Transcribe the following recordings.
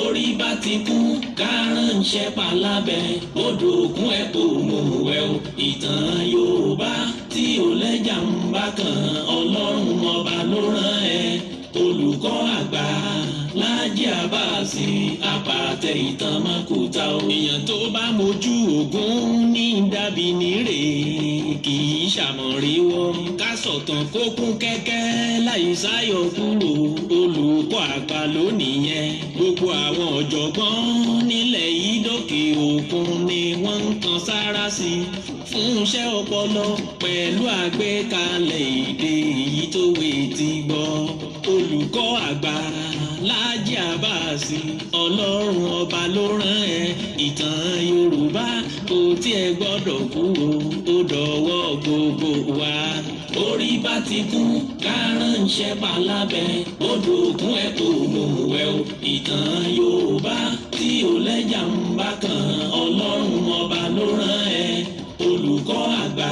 orí bá ti kú kárànṣẹ́ palábẹ́ odò òkun ẹ̀ kò mú ẹ o. ìtàn Yorùbá tí ò lẹ́jà ń bá kan Ọlọ́run ọba ló rán ẹ. olùkọ́ àgbà Láàjì Àbáàsì àpàtẹ ìtàn mọ́kúta o. èèyàn tó bá mojú ògún ní dàbí nírè kì í ṣàmọ̀ríwọ́. ká sọ̀tàn kó kún kẹ́kẹ́ láì sáyọ kúrò. olùkọ́ àgbà ló nìyẹn. gbogbo àwọn ọ̀jọ̀gbọ́n nílẹ̀ yìí dókè òkun ni wọ́n ń kan sára sí i fún iṣẹ́ ọpọlọ pẹ̀lú àgbékalẹ̀ èdè èyí tó wé ti gbọ́. olùkọ́ àgbà Láàjì Àbáàsì Ọlọ́run ọba ló rán ẹ. ìtàn Yorùbá kò tiẹ̀ gbọ́dọ̀ kú o, ó dọ̀wọ́ gbogbo wa. orí bá ti kú kárànṣẹ́ palábẹ́ odò òkun ẹ̀ kò mú ẹ o. ìtàn Yorùbá tí ò lẹ́jà ń bá kan Ọlọ́run ọba ló rán ẹ. olùkọ́ àgbà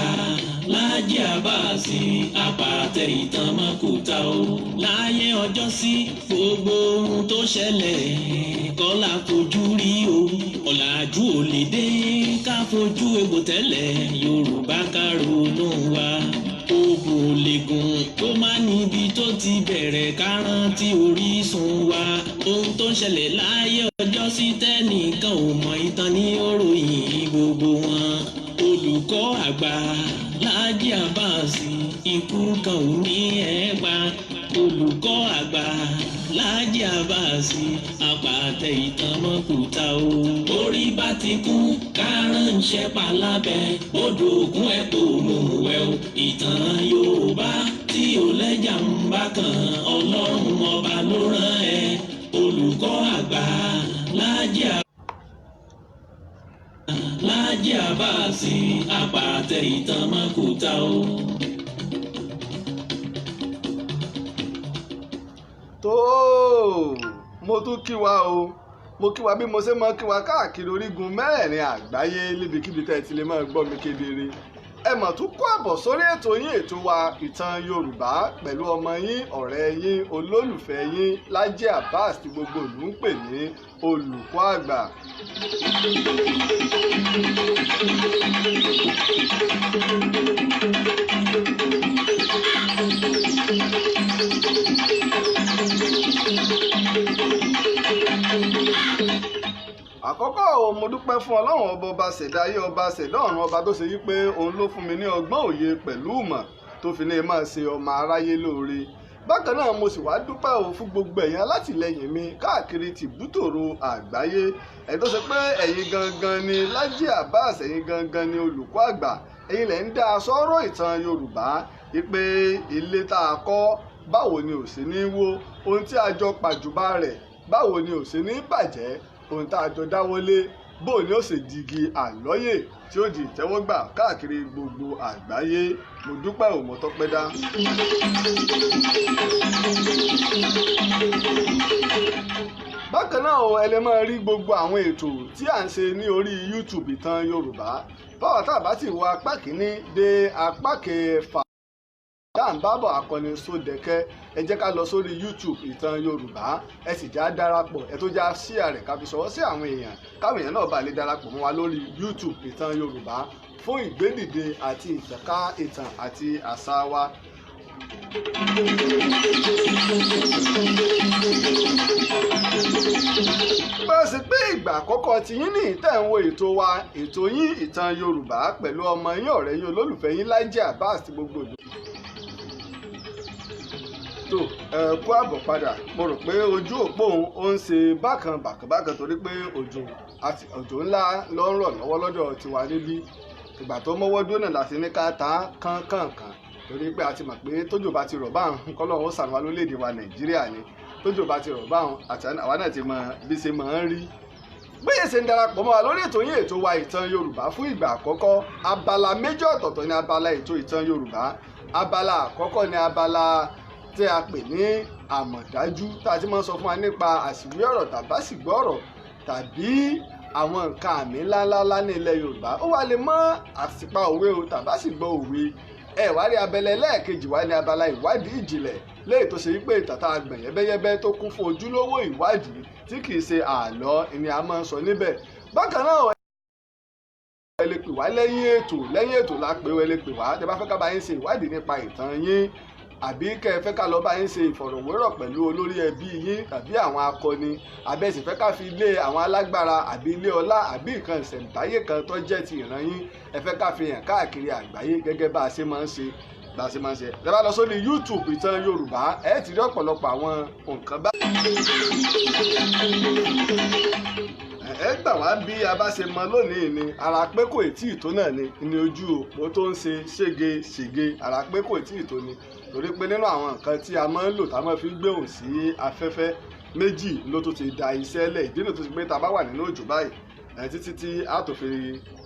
Láàjì Àbáàsì àpàtẹ ìtàn mọ́kúta o. láyé ọjọ́ sí gbogbo ohun tó ṣẹlẹ̀ kọ́ la fojú rí o. ọ̀làjú ò lè dé ká fojú egbò tẹ́lẹ̀ Yorùbá ká ronú wa. ogun ò lè gùn kó má níbi tó ti bẹ̀rẹ̀ ká rántí orísun wa. ohun tó ń ṣẹlẹ̀ láyé ọjọ́ sí tẹ́nìkan ò mọ ìtàn ní òròyìn gbogbo wọn. olùkọ́ àgbà Láàjì Àbáàsì ikú kan ò ní ẹ pa. olùkọ́ àgbà Láàjì Àbáàsì àpàtẹ ìtàn mọ́kúta o. orí bá ti kú kárànṣẹ́ palábẹ́ odò òkun ẹ̀ kò mú ẹ o. ìtàn Yorùbá tí ò lẹ́jà ń bá kan Ọlọ́run ọba ló rán ẹ. olùkọ́ àgbà Láàjì Àbáàsì àpàtẹ ìtàn mọ́kúta o. tó mo tún kí wa o, mo kí wa bí mo ṣe mọ kí wa káàkiri orígun mẹ́rẹ̀ẹ̀rin àgbáyé níbikíbi tẹ́ ẹ ti lè máa gbọ́ mi kedere. ẹ mọ̀ tún kó àbọ̀ sórí ètò yín ètò wa ìtàn Yorùbá pẹ̀lú ọmọ yín ọ̀rẹ́ yín olólùfẹ́ yín Láàjì Àbáàsì tí gbogbo ìlú ń pè ní olùkọ́ àgbà. àkọ́kọ́ mo dúpẹ́ fún Ọlọ́run ọba ṣẹ̀dá ayé ọba ṣẹ̀dá ọ̀run ọba tó ṣe wípé òun ló fún mi ní ọgbọ́n òye pẹ̀lú ìmọ̀ tó fi ní máa ṣe ọmọ aráyé lóore. bákan náà mo sì wá dúpẹ́ o fún gbogbo ẹ̀yin alátìlẹyìn mi káàkiri tìbútòrò àgbáyé. ẹ̀yin tó ṣe pé ẹ̀yin gangan ni Láàjì Àbáàsì, ẹ̀yin gangan ni olùkọ́ àgbà, ẹ̀yin lẹ̀ ń dá sọ́rọ̀ ìtàn Yorùbá wípé ilé tá a kọ́ báwo ni ò sí ní wó, ohun tí a jọ pàjùbà rẹ̀ báwo ni ò sí ní bàjẹ́, ohun tá a jọ dáwọ́lé bóò ni ó sì digi àlọ́yè tí ó di ìtẹ́wọ́gbà káàkiri gbogbo àgbáyé. mo dúpẹ́ ò mọ́ tọ́pẹ́ dá. bákan náà ẹ lè máa rí gbogbo àwọn ètò tí à ń ṣe ní orí YouTube ìtàn Yorùbá. báwa tá a bá ti wo apá kìíní dé apá kẹfà tá à ń bábọ̀ akọni Sódẹkẹ́, ẹ jẹ́ ká lọ sórí YouTube ìtàn Yorùbá, ẹ sì já darapọ̀, ẹ tó já share rẹ̀ ká fi ṣọwọ́ sí àwọn èèyàn káwọn èèyàn náà bá lè darapọ̀ mọ́ wa lórí YouTube ìtàn Yorùbá fún ìgbédìde àti ìtànká ìtàn àti àṣà wa. bá a ṣe pé ìgbà àkọ́kọ́ tí yín ní ìtẹ̀ ń wo ètò wa, ètò yín ìtàn Yorùbá pẹ̀lú ọmọ yín ọ̀rẹ́ yín olólùfẹ́ yín Láàjì Àbáàsì gbogbo ìlú. tó ẹ kú àbọ̀ padà. mo rò pé ojú òpó òun ó ń ṣe bákan torí pé òjò ńlá ló ń rọ̀ lọ́wọ́ lọ́dọ̀ tiwa níbí. ìgbà tó mọ́wọ́ dúró náà láti ní ká ta kánkànkàn torí pé a ti mọ̀ pé tójò bá ti rọ̀ báwọn kọ́lọ́run ó ṣàánú wa lórílẹ̀‐èdè wa Nàìjíríà ni. tójò bá ti rọ̀ báwọn àti àwa náà ti mọ bí ṣe máa ń rí. bóyá ṣe ń darapọ̀ mọ́ wa lórí ètò yín ètò wa ìtàn Yorùbá fún ìgbà àkọ́kọ́, abala méjì ọ̀tọ̀ọ̀tọ̀ ní abala ètò ìtàn Yorùbá. abala àkọ́kọ́ ní abala tí a pè ní àmọ̀dájú, tá a ti máa ń sọ fún wa nípa àṣìwí ọ̀rọ̀ tàbásìgbọ́ ọ̀rọ̀ tàbí àwọn nǹkan àmì ńláńlá ní ilẹ̀ Yorùbá. ó wá lè mọ́ àsìpa òwe o tàbásìgbọ́ òwe. ẹ wá rí abẹ́lẹ̀ lẹ́ẹ̀kejì wá ní abala ìwádìí ìjìnlẹ̀ léyìí tó ṣe wípé ìtàtà àgbẹ̀ yẹ́bẹ́yẹ́bẹ́ tó kún fún ojúlówó ìwádìí tí kì í ṣe àlọ́ ni a máa ń sọ níbẹ̀. Bákan náà ẹ lè pè wá lẹ́yìn ètò la pè ẹ lè pè wá tẹ́ bá fẹ́ ká bá yín ṣe ìwádìí nípa ìtàn yín àbí kẹ́ ẹ fẹ́ ká lọ bá yín ṣe ìfọ̀rọ̀wérọ̀ pẹ̀lú olórí ẹbí yín tàbí àwọn akọni àbẹ́sì fẹ́ ká fi ilé àwọn alágbára àbí ilé ọlá àbí nǹkan ìṣẹ̀ǹbáyé kan tó jẹ́ ti ìran yín ẹ fẹ́ ká fi hàn káàkiri àgbáyé gẹ́gẹ́ bá a ṣe máa ń ṣe ẹ bá lọ sórí YouTube Ìtàn Yorùbá ẹ ti rí ọ̀pọ̀lọpọ̀ àwọn nǹkan bá. ẹ gbà wá bí a bá ṣe mọ lónìí ni ara pé kò tí ì tó náà ni ojú òpó tó ń ṣe ségesège ara pé kò tí ì tó ni torí pé nínú àwọn nǹkan tí a máa ń lò tá a máa fi gbé òun sí afẹ́fẹ́ méjì ló tó ti da iṣẹ́ lẹ̀ ìdí nìyí tó ti pé tá a bá wà nínú òjò báyìí títí tí a tó fi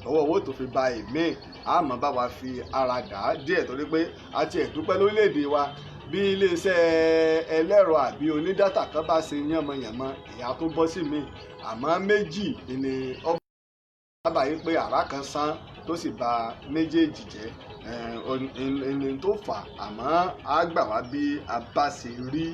ọwọ́ owó tó fi ba èmi àmọ́ bá wa fi ara dà á díẹ̀ torí pé a ti ẹ̀dúpẹ́ lórílẹ̀‐èdè wa bí iléeṣẹ́ ẹlẹ́rọ àbí onídàtà kan bá ṣe yànmọ̀yànmọ̀ ìyá tó bọ́ sí mi àmọ́ méjì ni ọba sábà yìí pé àrá kan sán tó sì ba méjèèjì jẹ́ ẹni tó fà àmọ́ á gbà wá bí a bá ṣe rí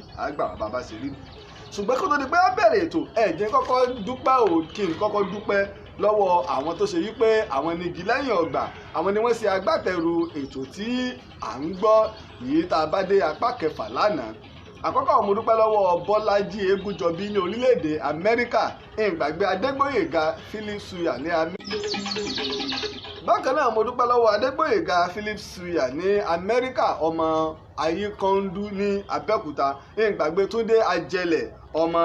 ṣùgbọ́n kó tó di pé á bẹ̀rẹ̀ ètò ẹ̀jẹ̀ kọ́kọ́ dúpẹ́ kí n kọ́kọ́ dúpẹ́ lọ́wọ́ àwọn tó ṣe wípé àwọn ni igi lẹ́yìn ọgbà àwọn ni wọ́n ṣe agbátẹrù ètò tí à ń gbọ́ yìí tá a bá dé apá kẹfà lánàá. Àkọ́kọ́ mo dúpẹ́ lọ́wọ́ Bọ́lájí Egúnjọbí ní orílẹ̀-èdè Amẹ́ríkà ìgbàgbé Adégbóyèga Philip Suya ní Amẹ́ríkà. Bákan náà mo dúpẹ́ lọ́wọ́ Adégbóyèga Philip Suya ní Amẹ́ríkà ọmọ Ayíkọ́ndú ní Abẹ́òkúta ìgbàgbé Túndé Ajẹlẹ̀ ọmọ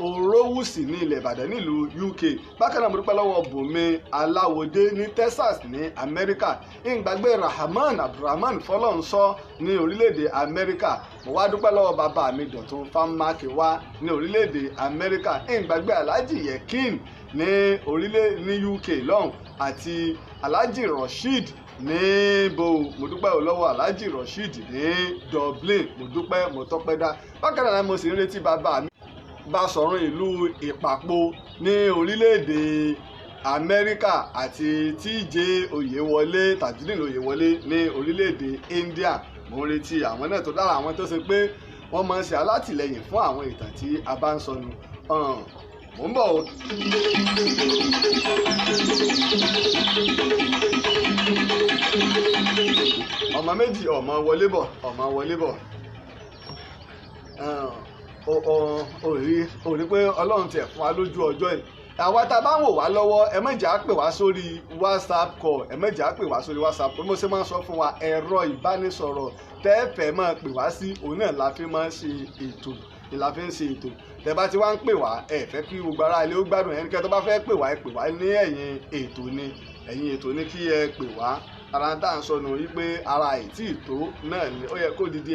Orówùsì ní ilẹ̀ Ìbàdàn nílùú UK. Bákan náà mo dúpẹ́ lọ́wọ́ Bùnmi Aláwọdé ní Texas ní Amẹ́ríkà ìgbàgbé Rahman Abdulrahman Fọlọ́nsọ ní orílẹ̀-èdè Amẹ́ríkà. Mo wá dúpẹ́ lọ́wọ́ bàbá mi Dọ̀tun Fámákì wá ní orílẹ̀-èdè Amẹ́ríkà ìgbàgbé Alhaji Yekin ní UK lọ́hùn àti Alhaji Rasheed níbo mo dúpẹ́ lọ́wọ́ Alhaji Rasheed ní Dublin mo dúpẹ́ mo tọ́pẹ́ dá. Bákan náà mo sì ń retí bàbá mi Báṣọ̀run ìlú Ìpàpọ̀ ní orílẹ̀-èdè Amẹ́ríkà àti TJ Oyèwọlé Tajudeen Oyèwọlé ní orílẹ̀-èdè India mo ń retí àwọn náà tó dára àwọn tó ṣe pé wọ́n máa ń ṣe alátìlẹyìn fún àwọn ìtàn tí a bá ń sọnù mo ń bọ̀ o. ọmọ méjì ọmọ wọlé bọ̀ orí pé Ọlọ́run tiẹ̀ fún wa lójú ọjọ́ yìí àwa tá a bá ń wò wá lọ́wọ́ ẹ má jẹ́ á pè wá sórí WhatsApp call ẹ má jẹ́ á pè wá sórí WhatsApp call mo ṣe máa ń sọ fún wa ẹ̀rọ ìbánisọ̀rọ̀ tẹ́ẹ̀fẹ̀ máa pè wá sí òun náà la fi máa ń ṣe ètò tẹ́ bá ti wá ń pè wá ẹ fẹ́ kí gbogbo ara ilé ó gbádùn ẹnikẹ́ni tó bá fẹ́ pè wá ẹ pè wá ní ẹ̀yìn ètò ni kí ẹ pè wá ara tá à ń sọnù yí pé ara ìtì ìtó náà ni ó yẹ kó dídí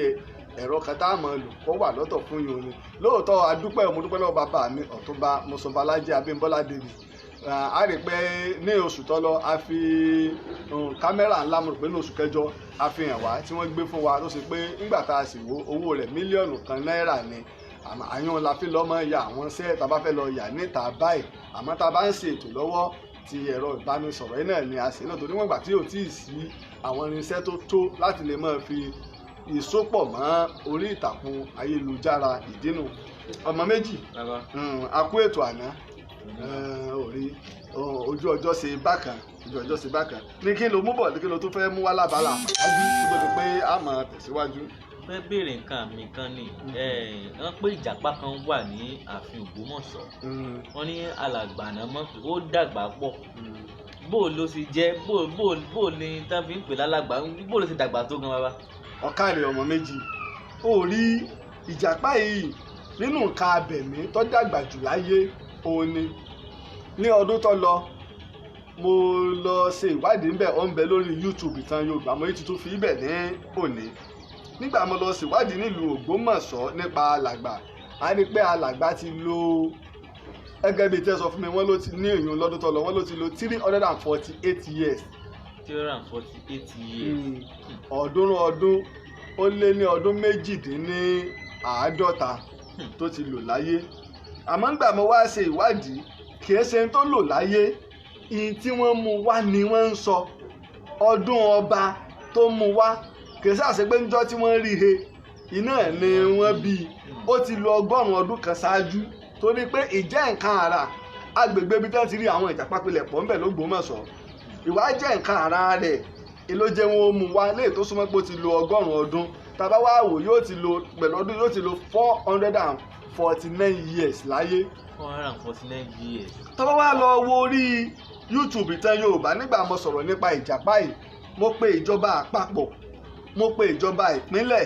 ẹ̀rọ kan tá a mọ̀ lò kó wà lọ́tọ̀ fún yín ni lóòótọ́ adúpẹ́ mo dúpẹ́ lọ́wọ́ bàbá mi Ọ̀túnba Mọ́sọ̀bálájí Abímbọ́lá David a rí pé ní oṣù tó lọ a fi kámẹ́rà ńlá mo rò pé ní oṣù kẹjọ a fi hàn wá tí wọ́n gbé fún wa tó ṣe pé nígbà tá a sì wo owó rẹ̀ mílíọ̀nù kan náírà ni àyàn la fi lọ́mọ ya àwọn iṣẹ́ tá a bá fẹ́ lọ yà níta báyìí àmọ́ tá a bá ń ṣe ètò lọ́wọ́ ti ẹ̀rọ ìbánisọ̀rọ̀ yìí náà ni a ṣe náà torí wọ́n gbà tí ò tí ì sí àwọn irinṣẹ́ tó tó láti lè máa fi ìsopọ̀ mọ́ orí ìtàkùn ayélujára ìdínú ọmọ méjì a kú ètò àná ojú ọjọ́ ṣe bákan ní kí ló mú bọ̀ ní kí ló tó fẹ́ mú wá lábala àmọ́jú tó ti pé a máa tẹ̀síwájú. fẹ́ béèrè nǹkan mi kan ni wọ́n pé ìjàpá kan wà ní ààfin Ògbómọ̀ṣọ́ wọ́n ní alàgbà náà mọ̀ pé ó dàgbà pọ̀ bó ló sì jẹ́ bó ni tá fi ń pè lálàgbà bó ló sì dàgbà tó gan bàbá. ọ̀kàrẹ̀ ọmọ méjì ó rí ìjàpá yìí nínú nǹkan abẹ̀mí tó dàgbà jù láyé òun ni ní ọdún tó lọ mo lọ ṣe ìwádìí ńbẹ ó ń bẹ lórí YouTube Ìtàn Yorùbá mo yìí tuntun fi ibẹ̀ ní òní nígbà mo lọ ṣèwádìí nílùú Ògbómọ̀ṣọ́ nípa alàgbà a ní pé alàgbà ti lò gẹ́gẹ́ bíi tẹ́ sọ fún mi wọ́n ló ti ní èèyàn lọ́dún tó lọ wọ́n ló ti lò 348 years. 348 years. ọdún ó lé ní ọdún méjìdínláàádọ́ta tó ti lò láyé àmọ́ nígbà mo wá ṣe ìwádìí kìí ṣe tó lò láyé ìyìn tí wọ́n mú wá ni wọ́n ń sọ ọdún ọba tó mú wá kì í ṣàṣẹ pé níjọ́ tí wọ́n rí he iná ni wọ́n bí ó ti lo 100 ọdún kan ṣáájú torí pé ìjẹ́ nǹkan àrà agbègbè ibi tí wọ́n ti rí àwọn ìjàpá pilẹ̀ pọ̀ ńbẹ̀ l'Ógbómọ̀ṣọ́ ìwà jẹ́ nǹkan àrà rẹ̀ ló jẹ́ wọn ó mú wá léè tó súnmọ́ pé ó ti lo 100 ọdún tàbá wá wò yóò ti lo pẹ̀lú ọdún yóò ti lo 449 years láyé. 449 years. tọ́ba wá lọ wo orí YouTube Ìtàn Yorùbá nígbà mo sọ̀rọ̀ nípa ìjàpá yìí mo pe ìjọba àpapọ̀ mo pe ìjọba ìpínlẹ̀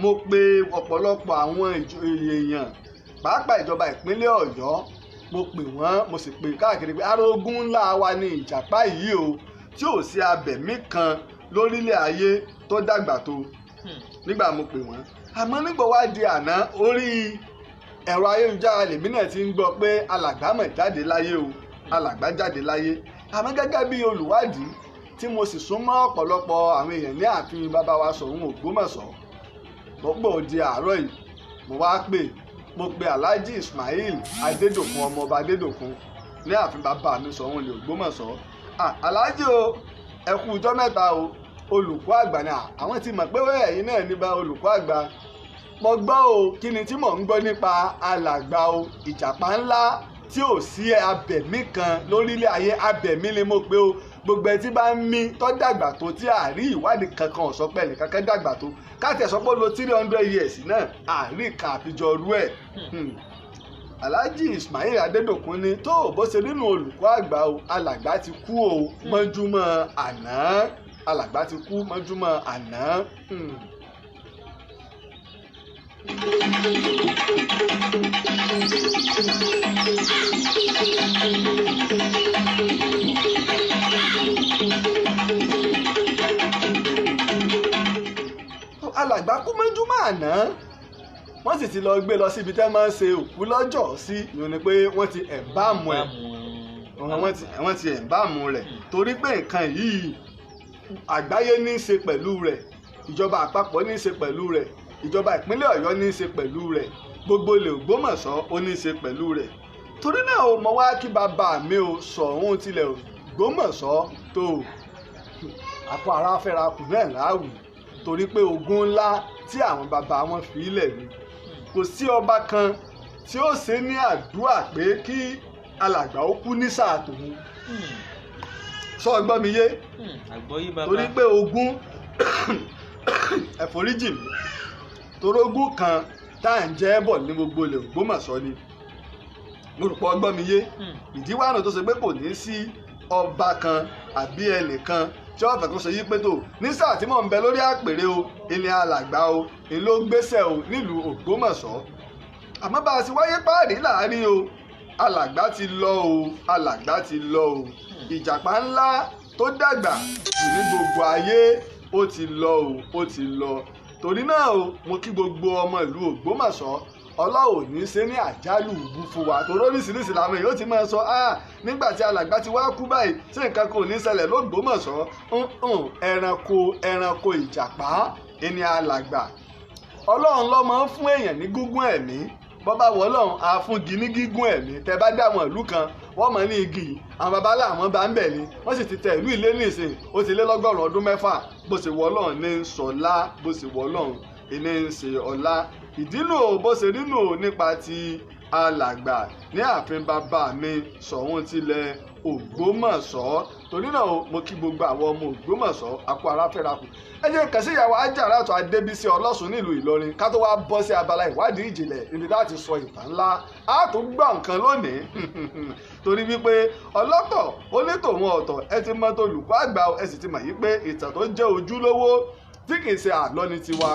mo pe ọ̀pọ̀lọpọ̀ àwọn èèyàn pàápàá ìjọba ìpínlẹ̀ Ọ̀yọ́ mo pè wọ́n mo sì pè káàkiri pé arógún ńlá wa ni ìjàpá yìí o tí ò sí abẹ̀mí kan lórílẹ̀ ayé tó dàgbà tó nígbà mo pè wọ́n àmọ́ nígbà wá di àná orí ẹ̀rọ ayélujára lèmi náà ti ń gbọ́ pé alàgbà mọ̀ jáde láyé o alàgbà jáde láyé àmọ́ gẹ́gẹ́ bí olùwádìí tí mo sì súnmọ́ ọ̀pọ̀lọpọ̀ àwọn èèyàn ní ààfin bàbá wa Ṣọ̀ún Ògbómọ̀ṣọ́ gbogbo di àárọ̀ yìí mo pe Alhaji Ismail Adédòkun ọmọọba Adédòkun ní ààfin bàbá mi Ṣọ̀ún ilé Ògbómọ̀ṣọ́ Alhaji o ẹ kú ọjọ́ mẹ́ta o olùkọ́ àgbà ni àwọn ti mọ̀ pé ẹ̀yin náà ní bá olùkọ́ àgbà mo gbọ́ o kí ni tí mò ń gbọ́ nípa alàgbà o ìjàpá ńlá tí ò sí abẹ̀mí kan lórílẹ̀ ayé abẹ̀mí ni mo pé o gbogbo ẹ tí bá ń mí tó dàgbà tó tí àárí ìwádìí kankan ọ̀sọ́ pẹ̀lú kankan dàgbà tó káàtì ẹ̀sọ́ pé ó lo 300 years náà àárí kan àfijọ́ rú ẹ̀. Alhaji Ismail Adédòkun ni tó bó ṣe nínú olùkọ́ àgbà o alàgbà ti kú o mọ́júmọ́ àná alàgbà ti kú mọ́júmọ́ àná. Alàgbà kú mọ́júmọ́ àná wọ́n sì ti lọ gbé lọ síbi tẹ́ máa ń ṣe òkú lọ́jọ́ sí ìyẹn ni pé wọ́n ti ẹ̀ǹbáàmù ẹ̀ wọ́n ti ẹ̀ǹbáàmù rẹ̀ torí pé nǹkan yìí àgbáyé ní í ṣe pẹ̀lú rẹ̀ ìjọba àpapọ̀ ní í ṣe pẹ̀lú rẹ̀ ìjọba ìpínlẹ̀ Ọ̀yọ́ ní í ṣe pẹ̀lú rẹ̀ gbogbo ilẹ̀ Ògbómọ̀ṣọ́ ó ní í ṣe pẹ̀lú rẹ̀ torí náà o mo wá kí bàbá mi ò Ṣọ̀ún tilẹ̀ Ògbómọ̀ṣọ́ tó àpò ara fẹ́ra kù náà láàwù torí pé ogun ńlá tí àwọn bàbá wọn fi ilẹ̀ ni kò sí ọba kan tí ó ṣe ní àdúrà pé kí alàgbà ó kú ní sáà tòun sọ ọgbọ́n mi yé torí pé ogun ẹ̀fọ́ríjì mi torógún kan tá à ń jẹ́ bọ̀ ní gbogbo ilẹ̀ Ògbómọ̀ṣọ́ ni mo rò pọ̀ ọgbọ́n mi yé ìdíwàánù tó ṣe pé kò ní sí ọba kan àbí ẹnìkan tí wọ́n fẹ́ kó ṣe yí pé tó ní sáà tí mò ń bẹ lórí àpèrè o ilé alàgbà o èló gbéṣẹ́ o nílùú Ògbómọ̀ṣọ́ àmọ́ bá a ti wáyé páàrí láàrin o alàgbà ti lọ o alàgbà ti lọ o ìjàpá ńlá tó dàgbà jù ní gbogbo ayé ó ti lọ o ó ti lọ torí náà o mo kí gbogbo ọmọ ìlú Ògbómọ̀ṣọ́ Ọlọ́run ní ṣe ní àjálù ìbú fún wa torí oríṣiríṣi làwọn èèyàn ti máa sọ nígbà tí alàgbà ti wá kú báyìí tí nǹkan kò ní ṣẹlẹ̀ l'Ógbómọ̀ṣọ́ ẹranko ìjàpá ẹni alàgbà Ọlọ́run ló máa ń fún èèyàn ní gígùn ẹ̀mí bọ́bá wọ Ọlọ́run á fún igi ní gígùn ẹ̀mí tẹ bá dá àwọn ìlú kan wọ́n mọ̀ ní igi àwọn baba láwọn bá ń bẹ̀ ni wọ́n sì ti tẹ ìlú ilé nìsín ó ti lé lọ́gọ́rùn ọdún 6 bó ṣe wọ Ọlọ́run ní ń sọlá bó ṣe wọ Ọlọ́run ní ń ṣe ọlá ìdínú bó ṣe nínú nípa ti alàgbà ní ààfin bàbá mi Ṣọ̀ún tilẹ̀ Ògbómọ̀ṣọ́ torí náà mo kí gbogbo àwọn ọmọ Ògbómọ̀ṣọ́ àpò aráfẹ́rakù ẹ jẹ́ kàn sí ìyàwó Ajaratu Adébísí Ọlọ́sùn nílùú Ìlọrin ká tó wá bọ́ sí abala ìwádìí ìjìnlẹ̀ níbi láti sọ ìtàn ńlá á tún gbọ́ nǹkan lónìí torí wípé ọlọ́tọ̀ ó ní tòun ọ̀tọ̀ ẹ ti mọ̀ tó olùkọ́ àgbà ẹ sì ti mọ̀ yí pé ìtàn tó jẹ́ ojúlówó tí kì í ṣe àlọ́ ni tiwa.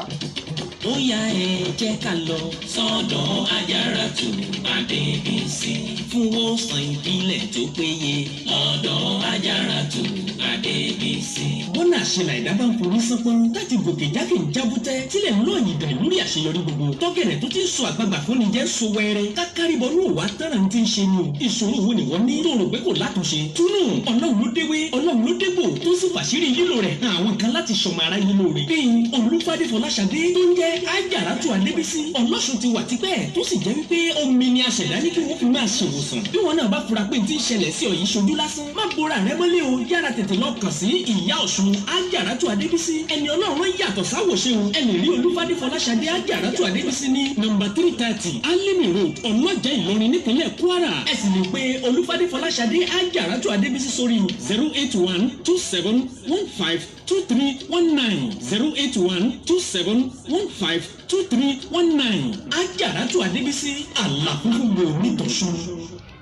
Ó yá ẹ jẹ́ ká lọ sọ́dọ̀ Ajaratu Adébísí fún wòsàn ìbílẹ̀ tó péye lọ́dọ̀ Ajaratu Adébísí. bọ́nà àṣelà ẹ̀dá bá ń forí sánpọ́n láti gòkè jákè ń jábútẹ́ tílẹ̀ ń lọ́ọ̀yìn dàn lórí àṣeyọrí gbogbo tọ́gẹ̀rẹ̀ tó ti ń sọ àgbààgbà fúnni jẹ́ so wẹ́rẹ́ kákàríbọ̀ ní òwà tánà ti ń ṣe ni ìṣòro wo ni wọ́n ní tó rò pé kò látúnṣe túnú Ọlọ́run ló déwé Ọlọ́run ló dégbò tó sì fàṣírí lílo rẹ̀ hàn àwọn kan láti ṣọmọ ara yín lóore bíi Olúfádé Fọláṣadé tó ń jẹ́ jẹ́ Ajaratu Adébísí ọlọ́sùn ti wà tipẹ́ tó sì jẹ́ wípé omi ni aṣẹ̀dá ní kí wọ́n fi máa ṣèwòsàn bí wọn náà bá fura pé ti ń ṣẹlẹ̀ sí ọ yìí ṣojú lásán má bora rẹ mọ́lẹ̀ o yára tètè lọ kàn sí ìyá Ọ̀ṣun Ajaratu Adébísí ẹni Ọlọ́run yàtọ̀ sáwòṣe o ẹni rí Olúfádé Fọláṣadé Ajaratu Adébísí ní nọ́mbà 330 Alimi Road Ọlọ́jà Ìlọrin nípínlẹ̀ Kwara ẹ sì lè pe Olúfádé Fọláṣadé Ajaratu Adébísí sórí 08127152319 08127152319 Ajaratu Adébísí àlàfúnfúngbò nítòsùn.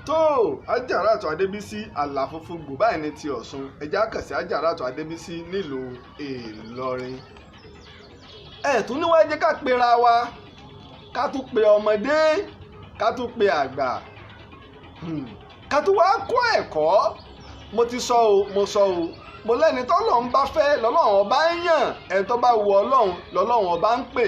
tó Ajaratu Adébísí àlàfúnfúngbò báyìí ní ti Ọ̀ṣun ẹjẹ́ àkànṣe Ajaratu Adébísí nílùú Ìlọrin. tún níwájú jẹ́ ká pera wa ká tún pe ọmọdé ká tún pe àgbà ká tún wá kọ́ ẹ̀kọ́. mo ti sọ o mo lẹ́ni tọ́lọ́run bá fẹ́ lọ́lọ́run ọba ń yàn ẹni tó bá wu Ọlọ́run lọ́lọ́run ọba ń pè.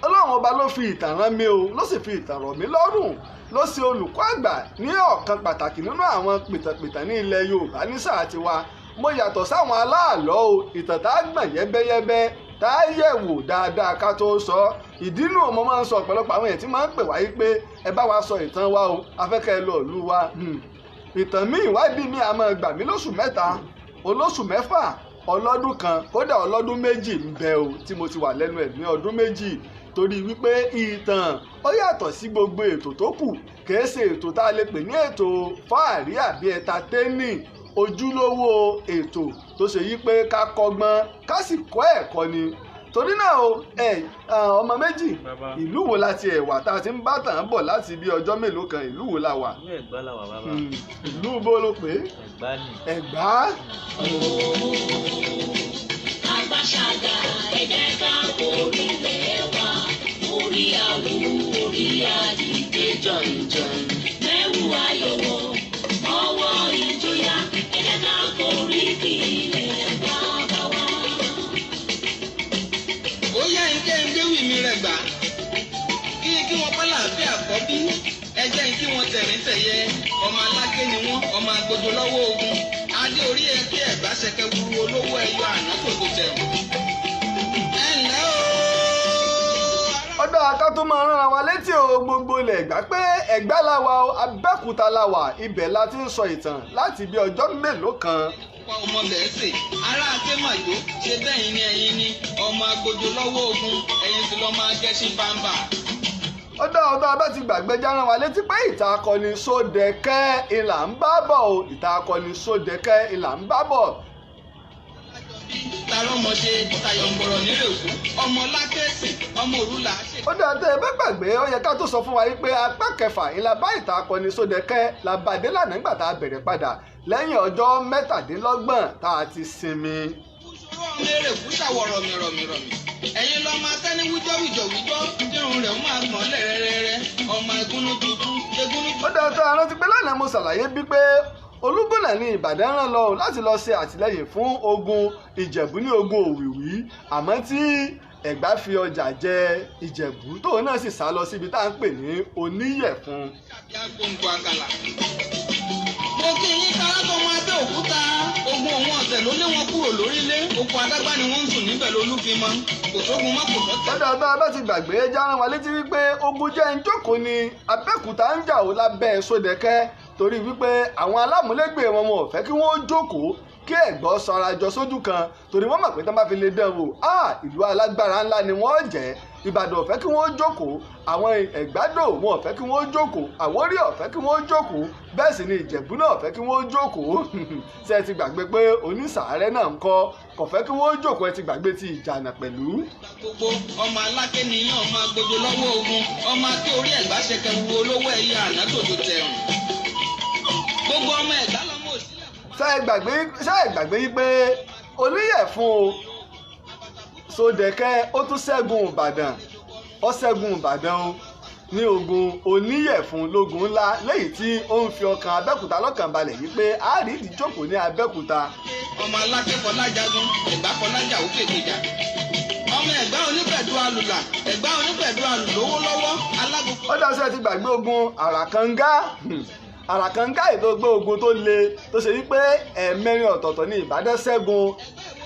Ọlọ́run ọba ló fi ìtàn rán mi o ló sì fi ìtàn rọ̀ mí lọ́rùn ló ṣe olùkọ́ àgbà ní ọ̀kan pàtàkì nínú àwọn pìtàpìtà ní ilẹ̀ Yorùbá ní sáà tiwa. mo yàtọ̀ sáwọn aláàlọ́ o ìtàn tá a gbọ̀n yẹ́bẹ́yẹ́bẹ́ tá a yẹ̀wò dáadáa ká tó sọ. ìdínú mo máa ń sọ ọ̀pọ̀lọpọ̀ àwọn èèyàn tí máa ń pè wáyé pé ẹ bá wa sọ ìtàn wa o afẹ́kẹ́ lọ ìlú wa. ìtàn mi ìwádìí mi àmọ́ gbà mí lóṣù mẹ́ta olóṣù mẹ́fà ọlọ́dún kan kódà ọlọ́dún méjì ń bẹ o tí mo ti wà lẹ́nu ẹ̀ ní ọdún méjì torí wípé ìtàn ó yàtọ̀ sí gbogbo ètò tó kù kìí ṣe ètò tá a lè pè ní ètò fáàrí àbí ẹ̀tàtẹ́nì ojúlówó ètò tó ṣe yí pé ká kọ́gbọ́n ká sì kọ́ ẹ̀kọ́ ni. torí náà o ọmọ méjì ìlú wo la ti ẹ̀ wà tá a ti ń bá tàn án bọ̀ láti bí ọjọ́ mélòó kan ìlú wo la wà. Ẹ̀gbá la wà bàbá. ìlú bó ló pé. Ẹ̀gbá ni. Ẹ̀gbá. Àgbàṣàgà ẹ̀jẹ̀ ká orí lẹ̀ wá orí àwọ̀ orí àdìgbé jọ̀ǹjọ̀ǹ mẹ́wù ayọ̀wọ̀ ọwọ́ ìjọyà ẹ̀jẹ̀ ká orí kìlẹ̀ wá bá wá. ó yá ike ń déwì mi rẹ̀ gbà kí wọ́n bá láàfin àkọ́bí ẹjẹ́ kí wọ́n tẹ̀lé tẹ̀yẹ ọmọ aláké ni wọ́n ọmọ agbójó lọ́wọ́ ogun adé orí ẹ kí Ẹ̀gbá ṣẹ̀kẹ̀ wúru olówó ẹyọ àná tòkò tẹ̀wọ̀n. ẹ ǹlẹ́ o. ọ̀dọ̀ àká tó máa rán wa létí o gbogbo ilẹ̀ Ẹ̀gbá pé Ẹ̀gbá la wà o Abẹ́òkúta la wà ibẹ̀ la ti ń sọ ìtàn láti bí ọjọ́ mélòó kan. ọmọ lẹ́sẹ̀ ará akémàjò ṣe bẹ́yìn ni ẹ̀yin ni ọmọ agbójó lọ́wọ́ ogun ẹ̀yin sì lọ́ọ́ máa gẹ́sìn bámbà. ọ̀dọ̀ abẹ́ ti gbàgbé járán wa létí pé ìtàn akọni Sódẹ̀kẹ́ ìlà ń bá bọ̀ o ìtàn akọni Sódẹ̀kẹ́ ìlà ń bá bọ̀. tààrọ̀ ọmọdé tayọ̀ ń gbọ̀rọ̀ nílé òkú ọmọ lákẹ́sì ọmọ òrùlà ṣe. ó dáa tẹ́ ẹ bá gbàgbé ó yẹ ká tó sọ fún wa yìí pé apá kẹfà ìlà bá ìtàn akọni Sódẹ̀kẹ́ la bá dé lánàá nígbà tá a bẹ̀rẹ̀ padà lẹ́yìn ọjọ́ 17 tá a ti sinmi. ọmọ eré kú ṣàwọ̀ rọ̀mìrọ̀mì ẹ̀yin lọ máa tẹ́ ní wíjọ́ irun rẹ̀ máa gbọ̀n lẹ́rẹ́rẹ́rẹ́ ọmọ egúnú tuntun egúnú. ó dáa tó a rántí pé lánàá mo ṣàlàyé bí pé Olúgbònà ní Ìbàdàn rán lọ láti lọ ṣe àtìlẹ́yìn fún ogun Ìjẹ̀bú ní ogun Òwìwí àmọ́ tí Ẹ̀gbá fi ọjà jẹ Ìjẹ̀bú tóun náà sì sá lọ síbi tá à ń pè ní Oníyẹ̀fun. mo kí yín kára tó máa dé òkúta ogun òun ọ̀sẹ̀ ló lé wọn kúrò lórílẹ̀ oko adágbá ni wọ́n ń sùn níbẹ̀ lólúfimọ kò sógun má kò tọ́tẹ̀. ọ̀dọ̀ ọ̀dọ̀ bá ti gbàgbé járán wa létí wípé ogun jẹ́ ń jókòó ni Abẹ́òkúta ń jà ó lábẹ́ Sódẹ̀kẹ́ torí wípé àwọn alámúlégbè wọn ò fẹ́ kí wọ́n jókòó kí Ẹ̀gbá sarajọ sójú kan torí wọ́n mọ̀ pé tán bá fi lè dán wò ìlú alágbára ńlá ni wọ́n jẹ́ Ìbàdàn ò fẹ́ kí wọ́n jókòó àwọn Ẹ̀gbádò wọn ò fẹ́ kí wọ́n jókòó Àwórì ò fẹ́ kí wọ́n jókòó bẹ́ẹ̀ sì ni Ìjẹ̀bú náà ò fẹ́ kí wọ́n jókòó ṣé ẹ ti gbàgbé pé Onísàárẹ̀ náà ń kọ́ kò fẹ́ kí wọ́n jókòó ẹ ti gbàgbé ti Ìjànà pẹ̀lú. gbogbo ọmọ aláké nìyẹn ọmọ agbójó lọ́wọ́ ogun ọmọ aké orí Ẹ̀gbá ṣẹ̀kẹ̀ wúwo olówó ẹyẹ àná tòjò tẹ̀rùn gbogbo ọmọ Ẹ̀gbá lọ́mọ òsílẹ̀. ṣé ẹ gbàgbé yí pé Oníyẹ̀fun Sódẹ̀kẹ́ ó tún ṣẹ́gun Ìbàdàn ó ṣẹ́gun Ìbàdàn o ní ogun Oníyẹ̀fun lógun ńlá lẹ́yìn tí ó ń fi ọkàn Abẹ́òkúta lọ́kàn balẹ̀ yìí pé a rí ìdíjókòó ní Abẹ́òkúta. ọmọ aláké Fọlájagun Ẹ̀gbá Fọlájà ó kékejà ọmọ Ẹ̀gbá onípẹ̀dù alùlà Ẹ̀gbá onípẹ̀dù alùlówó lọ́wọ́ alágùnkù. ó dáṣẹ́ ti gbàgbé ogun Àràkàngá Àràkàngá ìdógbé ogun tó le tó ṣe wípé ẹ̀ẹ̀mẹrin ọ̀tọ̀ọ̀tọ̀ ní Ìbàdàn ṣẹ́gun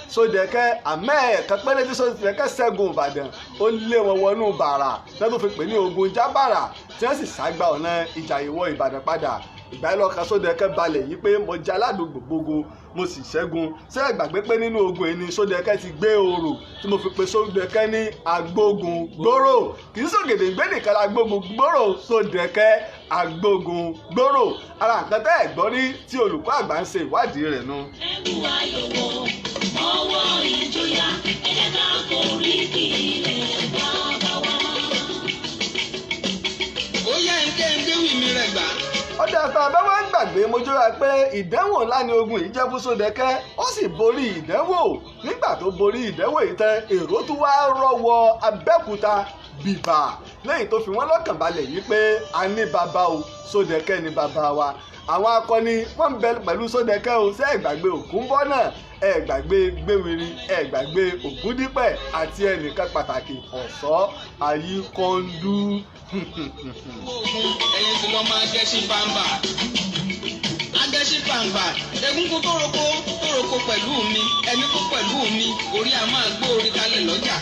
Sódẹ̀kẹ́ àmọ́ ẹ̀ẹ̀kan péré tí Sódẹ̀kẹ́ ṣẹ́gun Ìbàdàn ó lé wọn wọnú bàrà tí wọ́n tó fi pè ní ogun jábàrà tí wọ́n sì ságbá ọ̀nà Ìjàyè wọ Ìbàdàn padà. Ìgbà yẹn lọ́kàn Sódẹ̀kẹ́ balẹ̀ yìí pé mo jẹ́ aládùúgbò gbogbo mo sì ṣẹ́gun. Ṣé ẹ gbàgbé pé nínú ogun yìí ni Sódẹ̀kẹ́ ti gbé orò tí mo fi pe Sódẹ̀kẹ́ ní agbógun gbòòrò. Kì í sògèdè gbé nìkan agbógun gbòòrò, Sódẹ̀kẹ́ agbógun gbòòrò. Ara nǹkan tẹ́ ẹ̀ gbọ́ rí tí olùkọ́ àgbà ń ṣe ìwádìí rẹ̀ nu. ẹrù ayọ̀wọ̀ ọwọ́ ìjọyà ẹ̀dá kò rí ilẹ̀ bàbá wa. ó yá ń gbé wì mí rẹ̀ gbà. Ọ̀dà àtàbẹ́ wá ń gbàgbé mojóra pé ìdánwò ńlá ni ogun yìí jẹ́ fún Sódẹ̀kẹ́, ó sì borí ìdánwò. Nígbà tó borí ìdánwò yìí tán, èrò tún wá rọ́wọ́ Abẹ́òkúta bìbà lẹ́yìn tó fi wọ́n lọ́kàn balẹ̀ yìí pé a ní bàbá o, Sódẹ̀kẹ́ ni bàbá wa. Àwọn akọni wọ́n ń bẹ pẹ̀lú Sódẹ̀kẹ́ o, ṣé ẹ gbàgbé Ògúnbọ́nà, ẹ gbàgbé Gbéwiri, ẹ gbàgbé Ògúndípẹ̀ àti ẹnìkan pàtàkì Ọ̀ṣọ́ Ayíkọ́ndú. ogun ẹ̀yin sì lọ máa gẹṣin bàǹbà agẹṣin bàǹbà egungun tó roko pẹ̀lú mi ẹni kó pẹ̀lú mi orí a máa gbó orí kalẹ̀ lọ́jà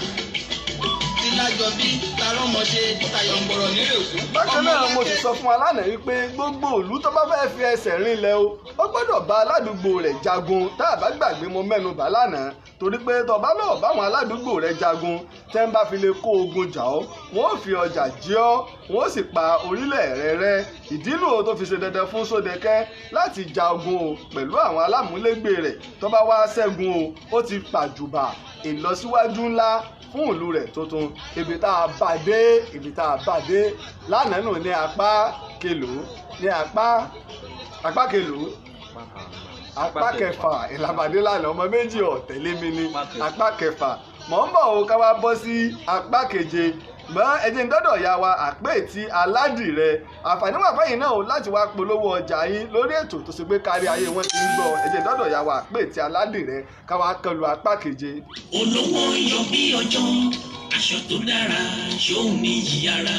tí lájọ bí tarọ́mọṣe tayọ̀ ń gbọ̀rọ̀ nírè òkú. Bákan náà mo sì sọ fún wa lánàá wípé gbogbo ìlú tó bá fẹ́ẹ́ fi ẹsẹ̀ rinlẹ̀ o ó gbọ́dọ̀ bá aládùúgbò rẹ̀ jagun. Tá a bá gbàgbé mo mẹ́nu bà lánàá torí pé tó bá lọ́ọ̀ báwọn aládùúgbò rẹ̀ jagun tẹ́ ń bá fi lè kó ogun jà ọ́ wọ́n ò fi ọjà jí ọ́ wọ́n ó sì pa orílẹ̀ rẹ̀ rẹ́. Ìdí nù tó fi ṣe dandan fún Sódẹ̀kẹ́ láti jagun o pẹ̀lú àwọn alámúlégbè rẹ̀. Tó bá wá ṣẹ́gun o ó ti pàjùbà ìlọsíwájú ńlá fún ìlú rẹ̀ tuntun. Ibi tá a bá dé lánàá nù ní apá kelòó ní apá kelòó apá kẹfà ìlàbàdé lánàá. Ọmọ méjì ọ̀tẹ̀lé mi ní apá kẹfà. Mọ̀ ń bọ̀ o ká wá bọ́ sí apá keje. Mọ ẹjẹ ń dọ́dọ̀ ya wa Àpèétí Aládìrẹ. Àǹfààní wà fẹ́yìn náà láti wá polówó ọjà yín lórí ètò tó ṣe pé kárí ayé wọn ti ń gbọ́. Ẹjẹ ń dọ́dọ̀ ya wa Àpèétí Aládìrẹ ká wá kọlu apá keje. olówó yọ bí ọjọ́ aṣọ tó dára ṣóun ní yíyára.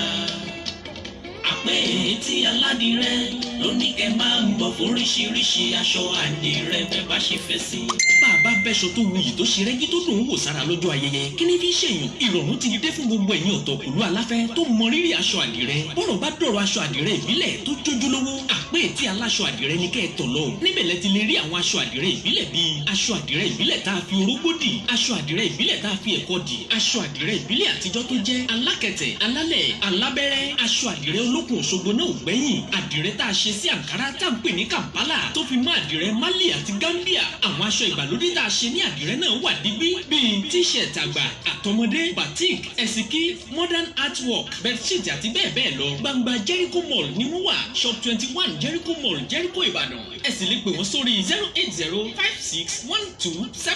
Àpèétí Aládìrẹ ló ní kẹ́ máa ń bọ̀ fóríṣiríṣi aṣọ àdìrẹ bẹ́ẹ̀ bá ṣe fẹ́ sí. bá a bá bẹ́ṣọ tó wuyì tó ṣe rẹ́gí tó dùn ún wò sára lọ́jọ́ ayẹyẹ kí ni fi ń ṣèyàn ìrọ̀rùn ti dé fún gbogbo ẹ̀yin ọ̀tọ̀kùlú aláfẹ́ tó mọ rírì aṣọ àdìrẹ. Bọ́rọ̀ bá dọ̀rọ̀ aṣọ àdìrẹ ìbílẹ̀ tó jójúlówó Àpèétí aláṣọ àdìrẹ ní kẹ́ ẹ tọ̀ lọ. Níbẹ̀ lẹ ti lè rí àwọn aṣọ àdìrẹ ìbílẹ̀ bíi aṣọ àdìrẹ ìbílẹ̀ tá a fi orógbó dì, aṣọ àdìrẹ ìbílẹ̀ tá a fi ẹ̀kọ́ dì, aṣọ àdìrẹ ìbílẹ̀ àtijọ́ tó jẹ́ alákẹ̀tẹ̀, alálẹ̀, alábẹ́rẹ́, aṣọ àdìrẹ olókùn Òṣogbo náà ò gbẹ́yìn, àdìrẹ tá a ṣe sí àǹkárá tá à ń pè ní Kampala tó fi mọ́ àdìrẹ Mali àti Gambia. Àwọn aṣọ ìgbàlódé tá a ṣe ní àdìrẹ náà wà dígbí bíi t-shirt àgbà àtọmọdé, batik, ẹ̀sìnkí, modern artwork, bedsheet àti bẹ́ẹ̀ bẹ́ẹ̀ lọ. Gbangba Jericho Mall ni wọ́n wà, shop 21 Jericho Mall, Jericho Ìbàdàn. Ẹ sì lè pè wọ́n sórí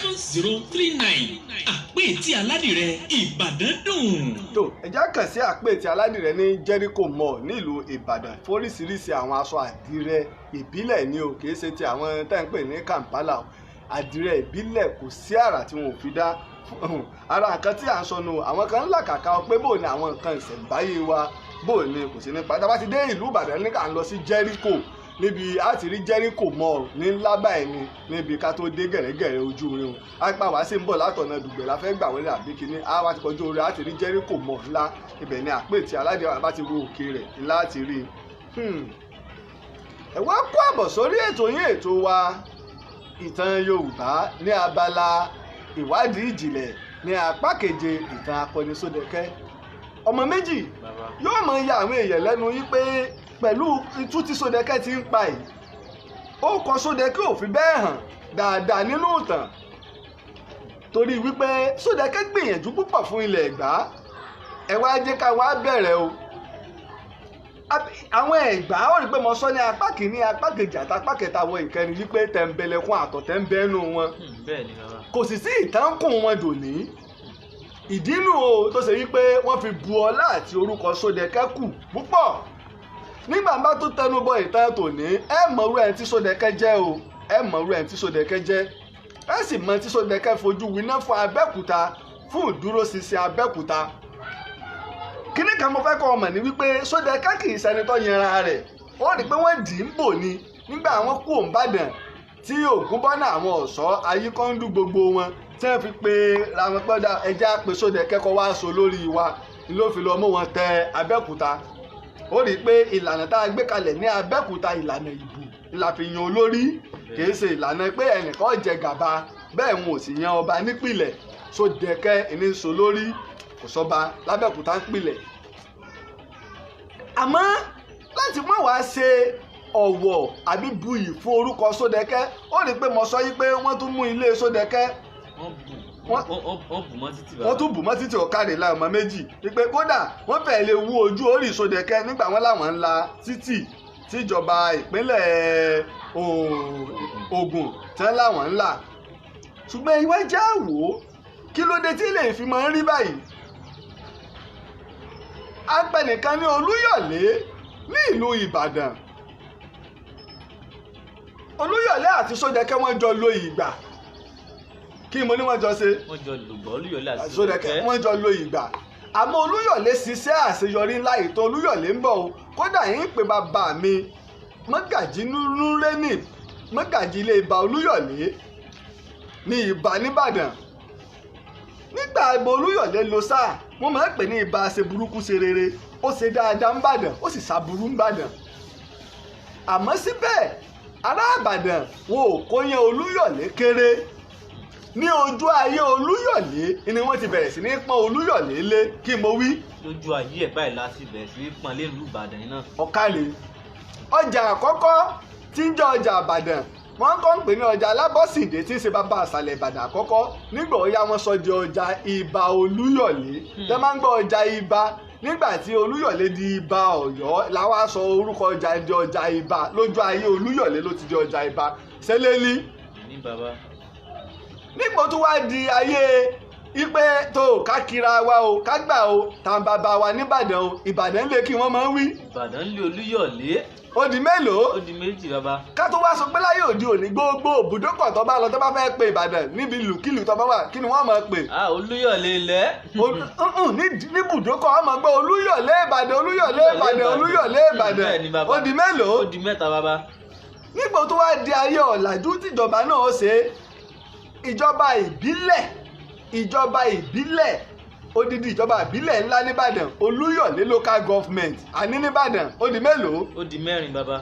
08056127039. Àpèétí Aládìrẹ Ìbàdàn dùn. tó ẹjá kàn sí Àpèétí Aládìrẹ ní Jericho Mall nílùú Ìbàdàn fóríṣiríṣi àwọn aṣọ àdìrẹ ìbílẹ̀ ni o, kìí ṣe ti àwọn tá ń pè ní Kampala o. Àdìrẹ ìbílẹ̀ kò sí àrà tí wọn ò fi dá. Ara nǹkan tí à ń sọnù àwọn kan ń làkàkà pé bò ní àwọn nǹkan ìṣẹ̀ǹbáyé wa bò ní kò sí nípa. Tá bá ti dé ìlú Ìbàdàn ní ká ń lọ sí Jericho níbi a ti rí Jericho Mall ní lábà ẹni níbi ká tó dé gẹ̀rẹ́gẹ̀rẹ́ ojú orin o. Apá wa sì ń bọ̀ látọ̀nà Dùgbẹ̀ la fẹ́ gbà wọlé àbí kíní a wá ti kọjú orin a ti rí Jericho Mall ńlá. Ibẹ̀ ni Àpèétí Aládìrẹ bá ti wo òkè rẹ̀ ńlá ti rí. Ẹ wá kó àbọ̀ sórí ètò yín ètò wa ìtàn Yorùbá ní abala ìwádìí ìjìnlẹ̀ ní apá keje ìtàn akọni Sódẹ̀kẹ́. Ọmọ méjì yóò mọ ya àwọn èèyàn lẹ́nu yí pé pẹ̀lú itú tí Sódẹ̀kẹ́ ti ń pa yìí ó kọ Sódẹ̀kẹ́ ò fi bẹ́ẹ̀ hàn dáadáa nínú ìtàn torí wípé Sódẹ̀kẹ́ gbìyànjú púpọ̀ fún ilẹ̀ Ẹ̀gbá. Ẹ wá jẹ́ ká wá bẹ̀rẹ̀ o. Àwọn Ẹ̀gbá ó rí pé mo sọ ní apá kìíní apá kejì àti apá kẹta wọ ìkẹrin wípé tẹ̀m̀bẹ̀lẹ̀kun àtọ̀tẹ̀ ń bẹ́nu wọn kò sì sí ìtànkùn wọn dòní. Ìdínú o tó ṣe wípé wọ́n fi bu ọlá àti orúkọ Sódẹ̀kẹ́ kù púpọ̀. Nígbà bá tó tẹnu bọ ìtàn tòní ẹ mọ̀rú ẹni tí Sódẹ̀kẹ́ jẹ́ o, ẹ mọ̀rú ẹni tí Sódẹ̀kẹ́ jẹ́, ẹ sì mọ tí Sódẹ̀kẹ́ fojú winá fún Abẹ́òkúta fún ìdúróṣinṣin Abẹ́òkúta. Kíní kan mo fẹ́ kọ́ ọmọ ní wípé Sódẹ̀kẹ́ kì í ṣẹni tó yanra rẹ̀. Ó rí pé wọ́n dì í ń bò ní nígbà wọn kú Ìbàdàn tí Ògúnbọ́nà àwọn Ọ̀ṣọ́ Ayíkọ́ndú gbogbo wọn tí wọ́n fi pe làwọn pẹ́ẹ́dà ẹja pé Sódẹ̀kẹ́ kọ́ wá so lórí wa ló fi lọ mú wọn tẹ Abẹ́òkúta. Ó rí i pé ìlànà tá a gbé kalẹ̀ ní Abẹ́òkúta ìlànà ìbò la fi yan olórí kìí ṣe ìlànà pé ẹnìkan jẹ gàba bẹ́ẹ̀ wọn ò sì yan ọba nípìnlẹ̀. Sódẹ̀kẹ́ ìní so lórí kò sọba l'Abẹ́òkúta nípìnlẹ̀. Àmọ́ láti má wàá ṣe ọ̀wọ̀ àbí buyì fún orúkọ Sódẹ̀kẹ́ ó rí i pé mo sọ yí pé wọ́n tún mú ilé Sódẹ̀kẹ́ wọ́n bù mọ́ títì bàbá. wọ́n tún bù mọ́ títì ọ̀kadì la ọmọ méjì wípé kódà wọ́n fẹ́ẹ́ lè wú ojú orí Sódẹ̀kẹ́ nígbà wọn làwọn ńlá títì tíjọba ìpínlẹ̀ Ògùn tí wọ́n láwọn ńlá. Ṣùgbọ́n ìwé já wò ó kí ló dé tí ilé ìfi máa ń rí báyìí. Apẹnìkan ní Olúyọ̀lé ní ìlú Ìbàdàn. Olúyọ̀lé àti Sódẹ̀kẹ́ wọ́n jọ lo ìgbà. Kí mo ní wọ́n jọ ṣe? Wọ́n jọ lùgbọ́ Olúyọ̀lé àti Sódẹ̀kẹ́ wọ́n jọ lo ìgbà. Àmọ́ Olúyọ̀lé ṣiṣẹ́ àṣeyọrí ńlá ètò Olúyọ̀lé ń bọ̀ o. Kódà yín pé bàbá mi Mọ́gàjí Núrénì Mọ́gàjí ilé Ìbà Olúyọ̀lé ní Ìbà nìbàdàn. Nígbà ìbò Olúyọ̀lé lọ sáà wọ́n máa ń pè ní Ìbà ṣe burúkú ṣe rere. Ó ṣe dáadáa ńbàdàn ó sì ṣàbùrú ńbàdàn. Àmọ́ síbẹ̀ ará Ìbàdàn wọn ò kó yẹn Olúyọ̀lé kéré. Ní ojú ayé Olúyọ̀lé ni wọ́n ti bẹ̀rẹ̀ sí ní pọ́n Olúyọ̀lé lé kí mo wí. lójú ayé ẹ̀ báyìí láti bẹ̀rẹ̀ sí pọ́n lé ìlú Ìbàdàn náà. Ọ̀kàlẹ̀ ọjà àkọ́kọ́ tí ń jẹ́ ọjà Ìbàdàn wọ́n kọ́ ń pè ní ọjà Alábọ́sìndé tí ń ṣe bàbá àṣàlẹ̀ Ìbàdàn àkọ́kọ́. Nígbà ó yá wọ́n sọ di ọjà Ìbà Olúyọ̀lé. Tẹ́ máa ń gbọ́ ọjà Ìbà nígbà tí Olúyọ̀lé di Ìbà Ọ̀yọ́ làwọn aṣọ orúkọ ọjà di ọjà Ìbà. Lójú ayé Olúyọ̀lé ló ti di ọjà Ìbà sẹ́lẹ̀lì. ní bàbá. Nígbà tó wá di ayé ipe tó ká kira wa o ká gbà o tàǹbàbà wa nìbàdàn o Ìbàdàn lè kí wọ́n máa ń wí. Ìbàdàn lé Olúyọ̀lé. Ó di mélòó? Ó di méjì bàbá. Ká tó wá sọ pé láyé òde òní gbogbo òbúdókọ̀ tó bá lọ tó bá fẹ́ pe Ìbàdàn níbi ìlúkìlú tó bá wà kí ni wọ́n máa pè? Olúyọ̀lé ilẹ̀. ní ibùdókọ̀ ọmọ gbọ́ Olúyọ̀lé Ìbàdàn Olúyọ̀lé Ìbàdàn Olúyọ̀lé Ìbàdàn. Ó di mélòó? Ó di mẹ́ta bàbá. Nígbà tó wá di ayé ọ̀làjú tíjọba náà ṣe ìjọba ìbílẹ̀ odidi ìjọba ìbílẹ̀ ńlá nìbàdàn Olúyọ̀lé local government àní nìbàdàn ó di mélòó? Ó di mẹ́rin bàbá.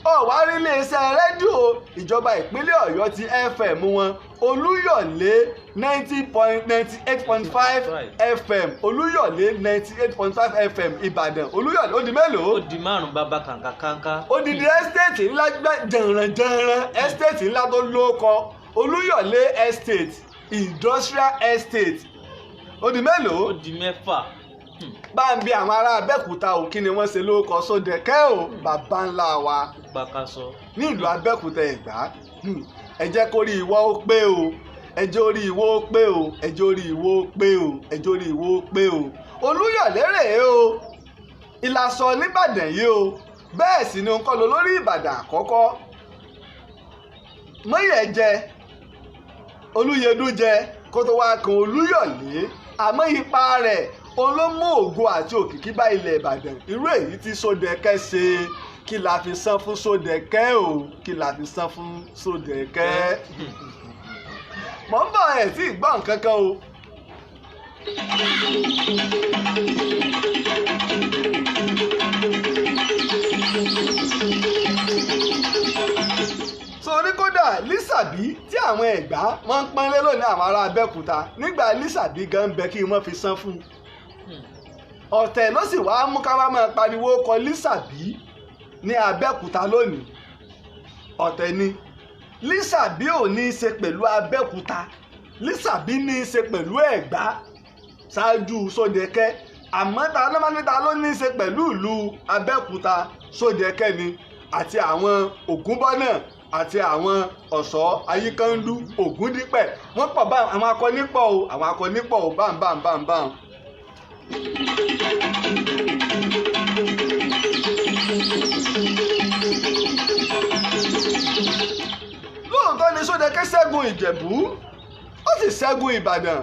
Ọ̀wárí iléeṣẹ́ rédíò ìjọba ìpínlẹ̀ Ọ̀yọ́ ti FM wọn Olúyọ̀lé 98.5 FM Olúyọ̀lé 98.5 FM Ìbàdàn Olúyọ̀lé ó di mélòó? Ó di márùn bàbá kàǹkàkàǹkà. Odidi ẹ́stéètì ńlá jẹ̀rànjẹ̀ràn ẹ́stéètì ńlá tó lóko Olúyọ̀lé estate industrial estate ó di mélòó? Ó di mẹ́fà. Bá ń bi àwọn ará Abẹ́òkúta ò kí ni wọ́n ṣe lórúkọ Sódẹ̀kẹ́ o bàbá ńlá wa Gbàkásọ. ní ìlú Abẹ́òkúta Ẹ̀gbá. Ẹ jẹ́ kó rí ìwọ ó pé o ẹ jẹ́ orí ìwọ ó pé o ẹ jẹ́ orí ìwọ ó pé o ẹ jẹ́ orí ìwọ ó pé o. Olúyọ̀lé rèé o ìlàsọ nìbàdàn yìí o bẹ́ẹ̀ sì ni òun kọ́ lọ lórí Ìbàdàn àkọ́kọ́. Mọ́yẹ̀ jẹ Olúyẹdùn jẹ kó tó wá kan Olúyọ̀lé àmọ́ ipa rẹ̀ òun ló mú ògo àti òkìkí bá ilẹ̀ Ìbàdàn. Irú èyí tí Sódẹ̀kẹ́ ṣe kí la fi san fún Sódẹ̀kẹ́ o kí la fi san fún Sódẹ̀kẹ́. Mọ̀ ń bọ̀ ẹ̀ tí ì gbọ́ nǹkan kan o. Sórí kódà Lísàbí tí àwọn Ẹ̀gbá wọ́n ń pọ́nlé lónìí àwọn ará Abẹ́òkúta nígbà Lísàbí gan bẹ kí wọ́n fi san fún un. Ọ̀tẹ̀ ló sì wá mú ká wá máa pariwo kọ Lísàbí ní Abẹ́òkúta lónìí. Ọ̀tẹ̀ ni Lísàbí ò ní í ṣe pẹ̀lú Abẹ́òkúta Lísàbí ní í ṣe pẹ̀lú Ẹ̀gbá ṣáájú Sódẹ̀kẹ́ àmọ́ ta ló máa ní ta ló ní í ṣe pẹ̀lú ìlú Abẹ́òkúta Sódẹ̀kẹ́ ni àti àwọn Ògúnbọ́nà àti àwọn Ọ̀ṣọ́ Ayíkándú Ògúndípẹ̀ wọ́n pọ̀ bá àwọn akọnípọ̀ o àwọn akọnípọ̀ o bámbámbámbám. Lóòótọ́ ni Sódẹ̀kẹ́ ṣẹ́gun Ìjẹ̀bú ó sì ṣẹ́gun Ìbàdàn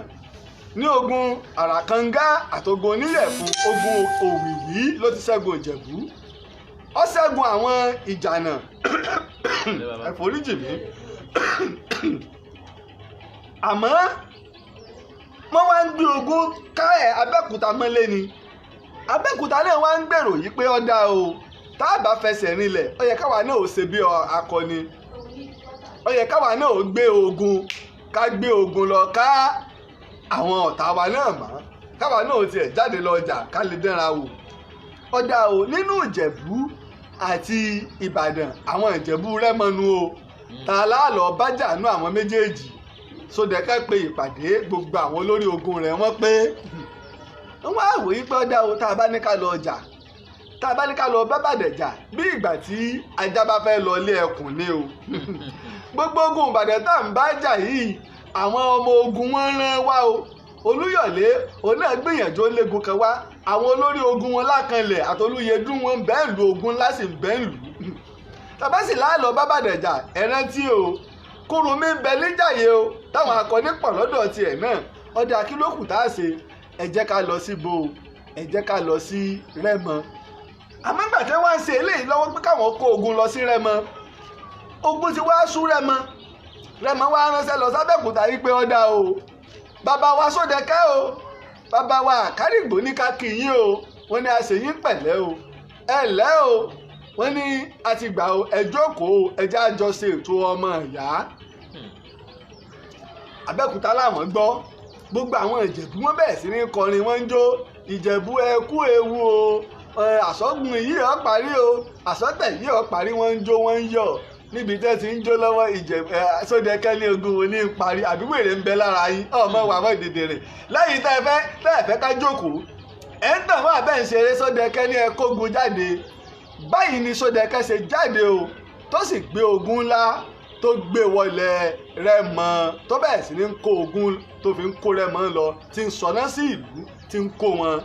ní ogun Àràkàngá àtogun Oníyẹ̀fun ogun Òwìwí ló ti ṣẹ́gun Ìjẹ̀bú ó ṣẹ́gun àwọn Ìjànà ẹ̀fọ́ríjì mi àmọ́ wọ́n wá ń gbé ogun ká ẹ̀ Abẹ́òkúta mọ́lé ni Abẹ́òkúta náà wá ń gbèrò yìí pé ọ̀dà o tá a bá fẹsẹ̀ rinlẹ̀ ó yẹ káwa náà ò ṣe bí akọni ó yẹ káwa náà ò gbé ogun ká gbé ogun lọ ká àwọn ọ̀tá wa náà mọ́ káwa náà ò tiẹ̀ jáde lọ ọjà ká lè dánra wò ọ̀dà o nínú Ìjẹ̀bú àti Ìbàdàn àwọn Ìjẹ̀bú Rẹ́mọnú o tá a láàlọ́ bájà nú àwọn méjèèjì Sódẹ̀kẹ́ pe ìpàdé gbogbo àwọn olórí ogun rẹ̀ wọ́n pé wọ́n á wòye pé ọ̀dà o tá a bá ní ká lọ ọjà tá a bá ní ká lọ bá Ìbàdàn jà bí ìgbà tí ajá bá fẹ́ lọ ilé ẹkùn ni o gbogbo ogun Ìbàdàn tá à ń bá jà yìí àwọn ọmọ ogun wọn rán wá o Olúyọ̀lé òun náà gbìyànjú légun kan wá àwọn olórí ogun wọn Lákanlẹ̀ àtolúyẹdùn wọn bẹ́ẹ̀ lu ogun láti bẹ́ẹ̀ lù tàbá sì láàlọ́ bá Ìbàdàn jà ẹ rántí o Kúrúnmí ń bẹ níjàyè o táwọn akọni pọ̀ lọ́dọ̀ tiẹ̀ náà ọdẹ akílókù tá a ṣe ẹ jẹ́ ká lọ sí bo ẹ jẹ́ ká lọ sí Rẹ́mọ àmọ́ ìgbà tí wọ́n ń ṣe eléyìí lọ́wọ́ pé káwọn kó ogun lọ sí Rẹ́mọ ogun ti wá sú Rẹ́mọ Rẹ́mọ wá ránṣẹ́ lọ sábẹ́òkúta yìí pé ọ̀dà o bàbá wa Sódẹ̀kẹ́ o bàbá wa Àkárìgbò ní ká kí yín o wọ́n ní a ṣe yín pẹ̀lẹ́ o ẹ ǹlẹ́ o wọ́n ní a ti gbà o ẹ jókòó ẹ jẹ́ a jọ ṣe ètò ọmọ ìyá Abẹ́òkúta làwọn gbọ́ gbogbo àwọn Ìjẹ̀bú wọn bẹ̀rẹ̀ sí ní kọrin wọ́n ń jó Ìjẹ̀bú ẹ kú ewu o àsọ̀gùn yìí ó parí o àsọ̀tẹ̀ yìí ó parí wọ́n ń jó wọ́n ń yọ̀ níbi tẹ́ ti ń jó lọ́wọ́ Sódẹ̀kẹ́ ní ogun wo ní parí àbí wèrè ń bẹ lára yín ọmọ wà mọ́ ìdèdè rẹ̀ lẹ́yìn tẹ́ ẹ fẹ́ ká jókòó ẹ̀ ń tàn wọ́n àbẹ́ ń ṣeré Sódẹ̀kẹ́ ní ẹ kógun jáde báyìí ni Sódẹ̀kẹ́ ṣe jáde o tó sì gbé ogun ńlá tó gbé wọlé Rẹ́mọ tó bẹ̀rẹ̀ sí ní kó ogun tó fi ń kó Rẹ́mọ lọ tí ń sọná sí ìlú tí ń kó wọn.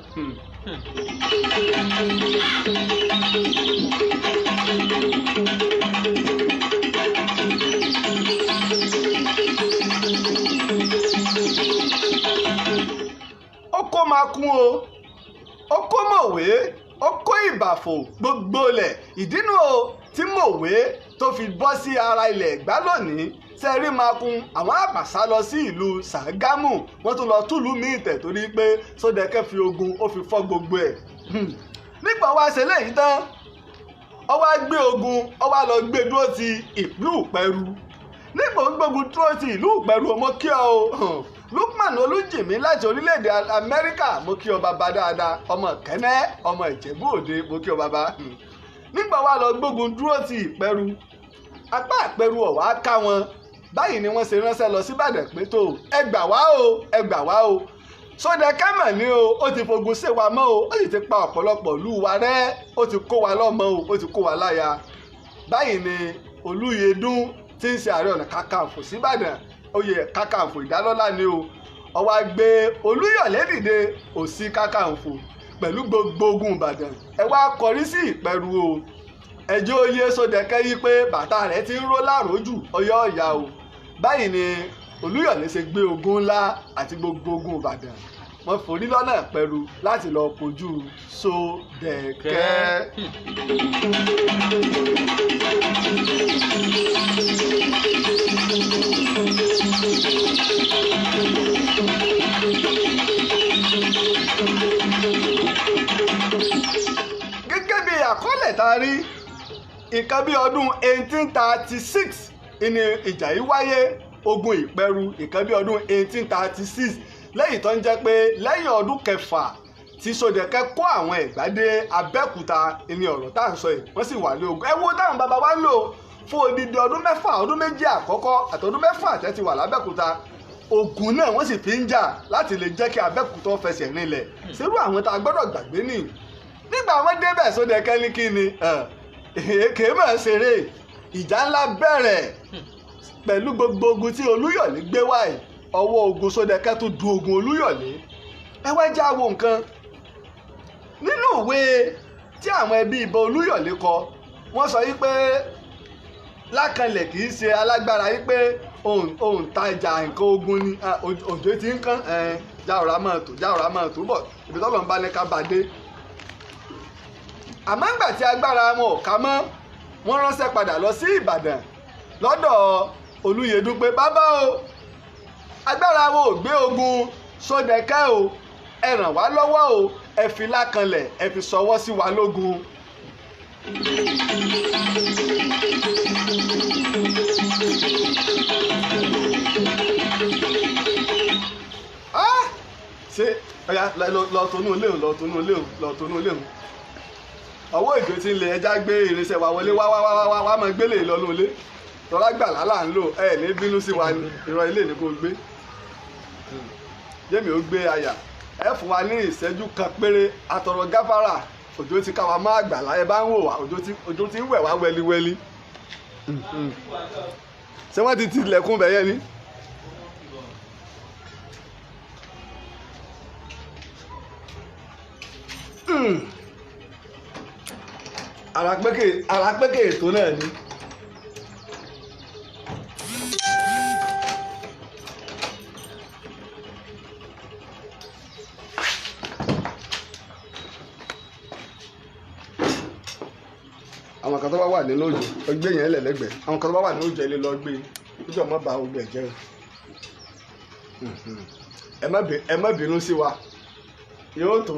ó kó máa kún o ó kó Mọ̀wé ó kó Ìbàfò gbogbo ilẹ̀ ìdínú o tí Mọ̀wé tó fi bọ́ sí ara ilẹ̀ Ẹ̀gbá lónìí sẹ́rí máa kun àwọn àpàṣà lọ sí ìlú Ṣàgámù wọ́n tún lọ túlù míì tẹ̀ torí pé Sódẹ̀kẹ́ fi ogun ó fi fọ́ gbogbo ẹ̀ nígbà wá ṣe léyìí tán ó wá gbé ogun ó wá lọ gbé dúró ti ìlú Ìpẹ́rù nígbà ó gbógun dúró ti ìlú Ìpẹ́rù ọmọ kí ọ o Lukman Olújìmí láti orílẹ̀-èdè Amẹ́ríkà mo kí ọ bàbá dáadáa ọmọ Kẹ́nẹ́ ọmọ Ìjẹ̀bú Òde mo kí ọ bàbá nígbà wá lọ gbógun dúró ti Ìpẹ́rù apá Ìpẹ́rù ọ̀wá ká wọn báyìí ni wọ́n ṣe ránṣẹ́ lọ sí Ìbàdàn pé tó ẹ gbà wá o ẹ gbà wá o Sódẹ̀kẹ́ mọ̀ ní o ó ti fogun ṣe wa mọ́ o ó sì ti pa ọ̀pọ̀lọpọ̀ ìlú wa rẹ́ ó ti kó wa lọ́mọ o ó ti kó wa láya báyìí ni Olúyẹdùn tí ń ṣe Ààrẹ Ọ̀nà Kakanfò sí Ìbàdàn oyè Kakanfò ìdálọ́lá ni o ó wá gbé Olúyọ̀lé dìde òsì Kakanfò pẹ̀lú gbogbo ogun Ìbàdàn ẹ wá kọrí sí Ìpẹ́rù o ẹjọ́ oyè Sódẹ̀kẹ́ yí pé bàtà rẹ̀ ti ń ró láàrójù ọyọ́ ọ̀yà o báyìí ni Olúyọ̀lé ṣe gbé ogun ńlá àti gbogbo ogun Ìbàdàn wọ́n forí lọ́nà Ìpẹ́rù láti lọ kojú Sódẹ̀kẹ́. gẹ́gẹ́ bí àkọọ́lẹ̀ tá a rí nǹkan bí ọdún 1836 ni ìjà yìí wáyé ogun Ìpẹ́rù nǹkan bí ọdún 1836 lẹ́yìn tó ń jẹ́ pé lẹ́yìn ọdún kẹfà tí Sódẹ̀kẹ́ kó àwọn Ẹ̀gbá dé Abẹ́òkúta ní ọ̀rọ̀ tá à ń sọ yìí wọ́n sì wà ní ogun ẹ wo táwọn bàbá wa ń lò fún odidi ọdún mẹ́fà ọdún méjì àkọ́kọ́ àtọdún mẹ́fà tẹ́tí wà lábẹ́òkúta ogun náà wọ́n sì fi ń jà láti lè jẹ́ kí Abẹ́òkúta fẹsẹ̀ rinlẹ̀ sírú àwọn tá a gbọ́dọ̀ gbàgbé nì nígbà wọ́n débẹ̀ Sódẹ̀kẹ́ ní kí ni èké mọ̀ ṣeré ìjà ńlá bẹ̀rẹ̀ pẹ̀lú gbogbo ogun tí Olúyọ̀lé gbé wáyé ọwọ́ ogun Sódẹ̀kẹ́ tó du ogun Olúyọ̀lé ẹ wá já wo nǹkan nínú ìwé tí àwọn ẹbí ìbọn Olúyọ̀lé kọ wọ́n sọ yìí pé Lákanlẹ̀ kì í ṣe alágbára yìí pé òun tajà nǹkan ogun ni òjò ti ń kán jáwòrán máa tó bọ̀ ibi tọ́lọ̀ ń bá ní ká bá dé àmọ́ ńgbà tí agbára wọn ò ká mọ́ wọ́n ránṣẹ́ padà lọ sí Ìbàdàn lọ́dọ̀ Olúyẹdùn pé bàbá o agbára wọn ò gbé ogun Sódẹ̀kẹ́ o ẹ ràn wá lọ́wọ́ o ẹ fi Lákanlẹ̀ ẹ fi ṣọwọ́ sí wa lógun. Ṣé ọ̀yà lọ tonú ilé o lọ tonú ilé o lọ tonú ilé o ọwọ́ ìjọ tí ń lè ẹja gbé irinṣẹ́ wa wọlé wá máa gbélé ìlọ́nú ilé tọ́lá gbàlá là ń lò ẹ ní bínú sí wa ní ìrọ̀ ilé ní kò gbé jẹ́mi ó gbé aya ẹ fún wa ní ìṣẹ́jú kan péré àtọ̀rọ̀ gáfárà òjò ti ká wa má àgbàlá ẹ bá ń wò wá òjò ti ń wẹ̀ wá wẹ́líwẹ́lí ṣé wọ́n ti tilẹ̀kùn bẹ̀yẹ ni. Àràpẹ́kẹ̀ ètò náà ni. Àwọn kan tó bá wà nínú òjò ọgbẹ́ yẹn lẹ̀lẹ́gbẹ̀ẹ́ àwọn kan tó bá wà nínú òjò ẹ lè lọ gbé níjọ mọ́ bá ogun ẹ̀ jẹ́ ẹ má bínú sí wa yóò tó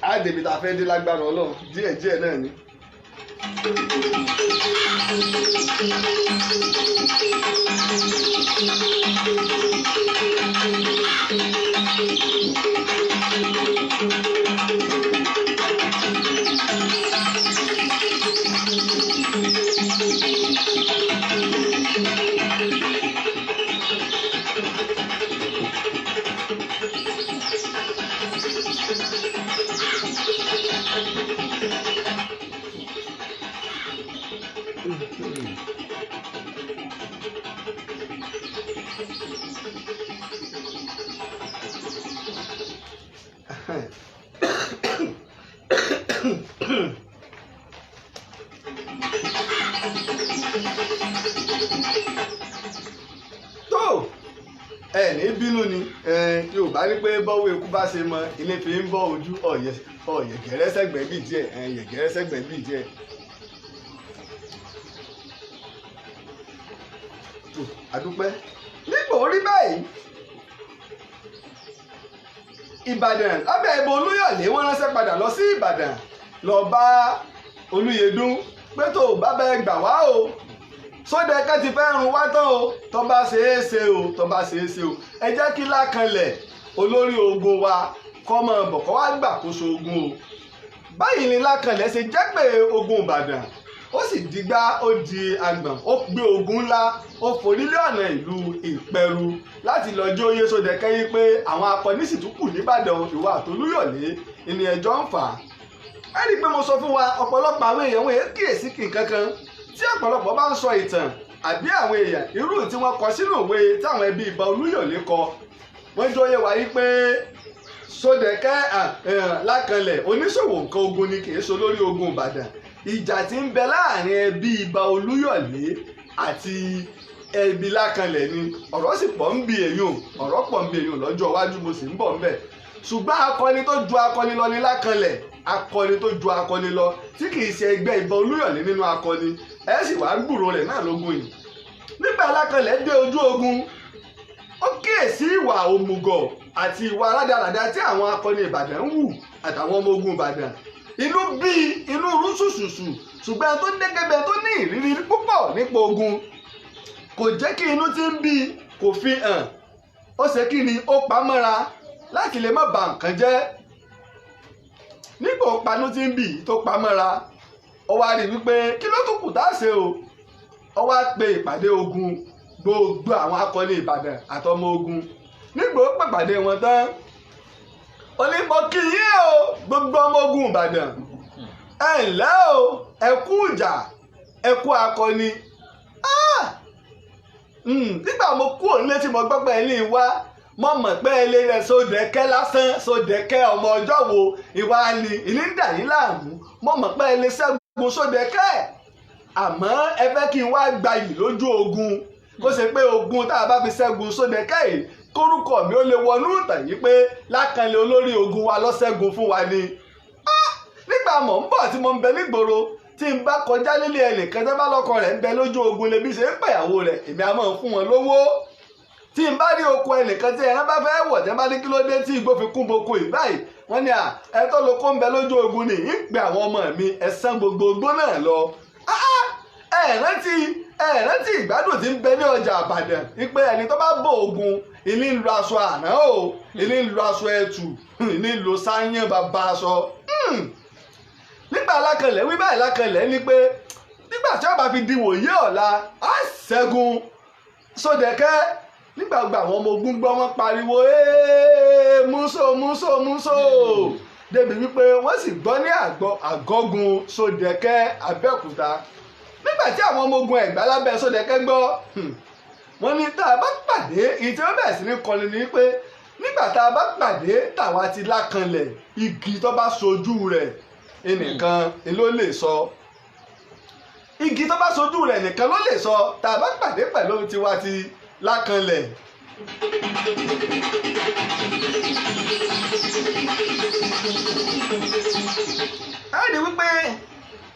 á débi tá a fẹ́ dé lágbára Ọlọ́run díẹ̀díẹ̀ náà ni. tó ẹ ní bínú ni Yorùbá ní pé bọ́wọ́ eku bá ṣe mọ ilé fi ń bọ́ ojú ọ̀yẹ̀gẹ̀rẹ́ sẹ́gbẹ̀ẹ́ bíi díẹ̀ yẹ̀gẹ̀rẹ́ sẹ́gbẹ̀ẹ́ bíi díẹ̀. tó àdúpẹ́ nígbà orí báyìí Ìbàdàn lábẹ́ ìbò Olúyọ̀lé wọ́n ránṣẹ́ padà lọ sí Ìbàdàn lọ bá Olúyẹdùn pé tó bá bẹ́ẹ̀ gbà wá o Sódẹ̀kẹ́ ti fẹ́ run wá tán o tó bá ṣe é ṣe o tó bá ṣe é ṣe o ẹ jẹ́ kí Lákanlẹ̀ olórí ogun wa kọ́ mọ bọ̀ kọ́ wá gbàkóso ogun o. Báyìí ni Lákanlẹ̀ ṣe jẹ́ pé ogun Ìbàdàn ó sì digbá ó di àgbọ̀n ó gbé ogun ńlá ó forílé ọ̀nà ìlú Ìpẹ̀rù láti lọ jó yé Sódẹ̀kẹ́ yí pé àwọn akọni sì tún kù níbàdàn ìwà àtolúyọ̀lé ìní ẹjọ́ ń fà á. ẹ rí i pé mo sọ fún wa ọ̀pọ̀lọpọ̀ àwọn èèyàn wọn èé kíyèsí kì kankan tí ọ̀pọ̀lọpọ̀ bá ń sọ ìtàn àbí àwọn èèyàn irú tí wọ́n kọ sínú ìwé táwọn ẹbí ìbà Olúyọ̀lé kọ wọ́n jó yé wa yí pé Sódẹ̀kẹ́ Lákanlẹ̀ oníṣòwò nǹkan ogun ni kì í so lórí ogun Ìbàdàn ìjà tí ń bẹ láàrin ẹbí ìbà Olúyọ̀lé àti ẹbí Lákanlẹ̀ ni ọ̀rọ̀ sì pọ̀ ń bi èyàn lọ́jọ́ iwájú mo sì ń bọ̀ ń bẹ̀ ṣùgbọ́n akọni tó ju akọni lọ ní Lákanlẹ̀ akọni tó ju akọni lọ tí kì í ṣe ẹgbẹ́ ìbà Olúyọ̀lé nínú akọni ẹ sì wá gbúrò rẹ̀ náà lógun yìí nígbà Lákanlẹ̀ dé ojú ogun ó kíyèsí ìwà òmùgọ̀ àti ìwà rádaràda tí àwọn akọni Ìbàdàn ń wù àtàwọn ọmọ ogun Ìbàdàn inú bí inú rúṣùṣùṣù ṣùgbọ́n tó dégébẹ̀ tó ní ìrírí púpọ̀ nípa ogun kò jẹ́ kí inú tí ń bí kò fi hàn ó ṣe kí ni ó pa mọ́ra láti lè má ba nǹkan jẹ́ nígbà ó panú tí ń bì tó pa mọ́ra ó wá rí wípé kí ló tún kù tá a ṣe o ó wá pe ìpàdé ogun gbogbo àwọn akọni Ìbàdàn àtọmọ ogun nígbà ó pàpàdé wọn tán onímọ̀ kí yín o gbogbo ọmọ ogun Ìbàdàn ẹ ǹlẹ́ o ẹ kú ìjà ẹ kú akọni nígbà mo kú òun létí mo gbọ́ pé ẹ ní wá mo mọ̀ pé ẹ lè rẹ Sódẹ̀kẹ́ lásán Sódẹ̀kẹ́ ọmọ ọjọ́ wo ìwà ni ìnídà yín láàmú mo mọ̀ pé ẹ lè ṣẹ́gun Sódẹ̀kẹ́ àmọ́ ẹ fẹ́ kí n wá gbayì lójú ogun kó ṣe pé ogun tá a bá fi ṣẹ́gun Sódẹ̀kẹ́ yìí kórúkọ mi ó lè wọnú ìtàn yìí pé Lákanlẹ̀ olórí ogun wa ló ṣẹ́gun fún wa ni. nígbà mọ̀ ń bọ̀ tí mo ń bẹ nígboro tí n bá kọjá nílé ẹnìkan tẹ́ bá lọ́kọ rẹ̀ ń bẹ lójú ogun lèmi ṣe ń pẹ̀yàwó rẹ̀ èmi á máa fún wọn lówó tí n bá rí oko ẹnìkan tí ẹran bá fẹ́ wọ̀ tí wọ́n bá ní kí ló dé tí igbó fi kún boko yìí báyìí wọ́n ní ẹ tó lóko ń bẹ lójú ogun ni ń pe àwọn ọmọ mi ẹ̀sán gbogbo ogbó náà lọ. ẹ rántí ìgbádùn tí ń bẹ ní ọjà Ìbàdàn wípé ẹni tó bá bò ogun ilé ń lo aṣọ àná o ilé ń lo aṣọ ẹtù ilé ń lo sáyẹn bàbá aṣọ. nígbà Alákànlẹ̀ wí báyìí Alákànlẹ̀ ní pé nígbà tí wọ́n bá fi di wòye ọ̀la á ṣẹ́gun Sódẹ̀kẹ́. nígbà gbà àwọn ọmọ ogun gbọ́ wọn pariwo múso débi wípé wọ́n sì gbọ́ ní àgọ́gun Sódẹ̀kẹ́ Abẹ́òkúta. nígbà tí àwọn ọmọ ogun Ẹ̀gbá lábẹ́ Sódẹ̀kẹ́ gbọ́ wọ́n ní tá a bá pàdé ìtí ó bẹ̀rẹ̀ sí ní kọni ní pé nígbà tá a bá pàdé tàwa ti Lákànlẹ̀ igi tó bá sojú rẹ̀ ẹnìkan ló lè sọ igi tó bá sojú rẹ̀ nìkan ló lè sọ tá a bá pàdé pẹ̀lú tiwa ti Lákànlẹ̀. a rí wípé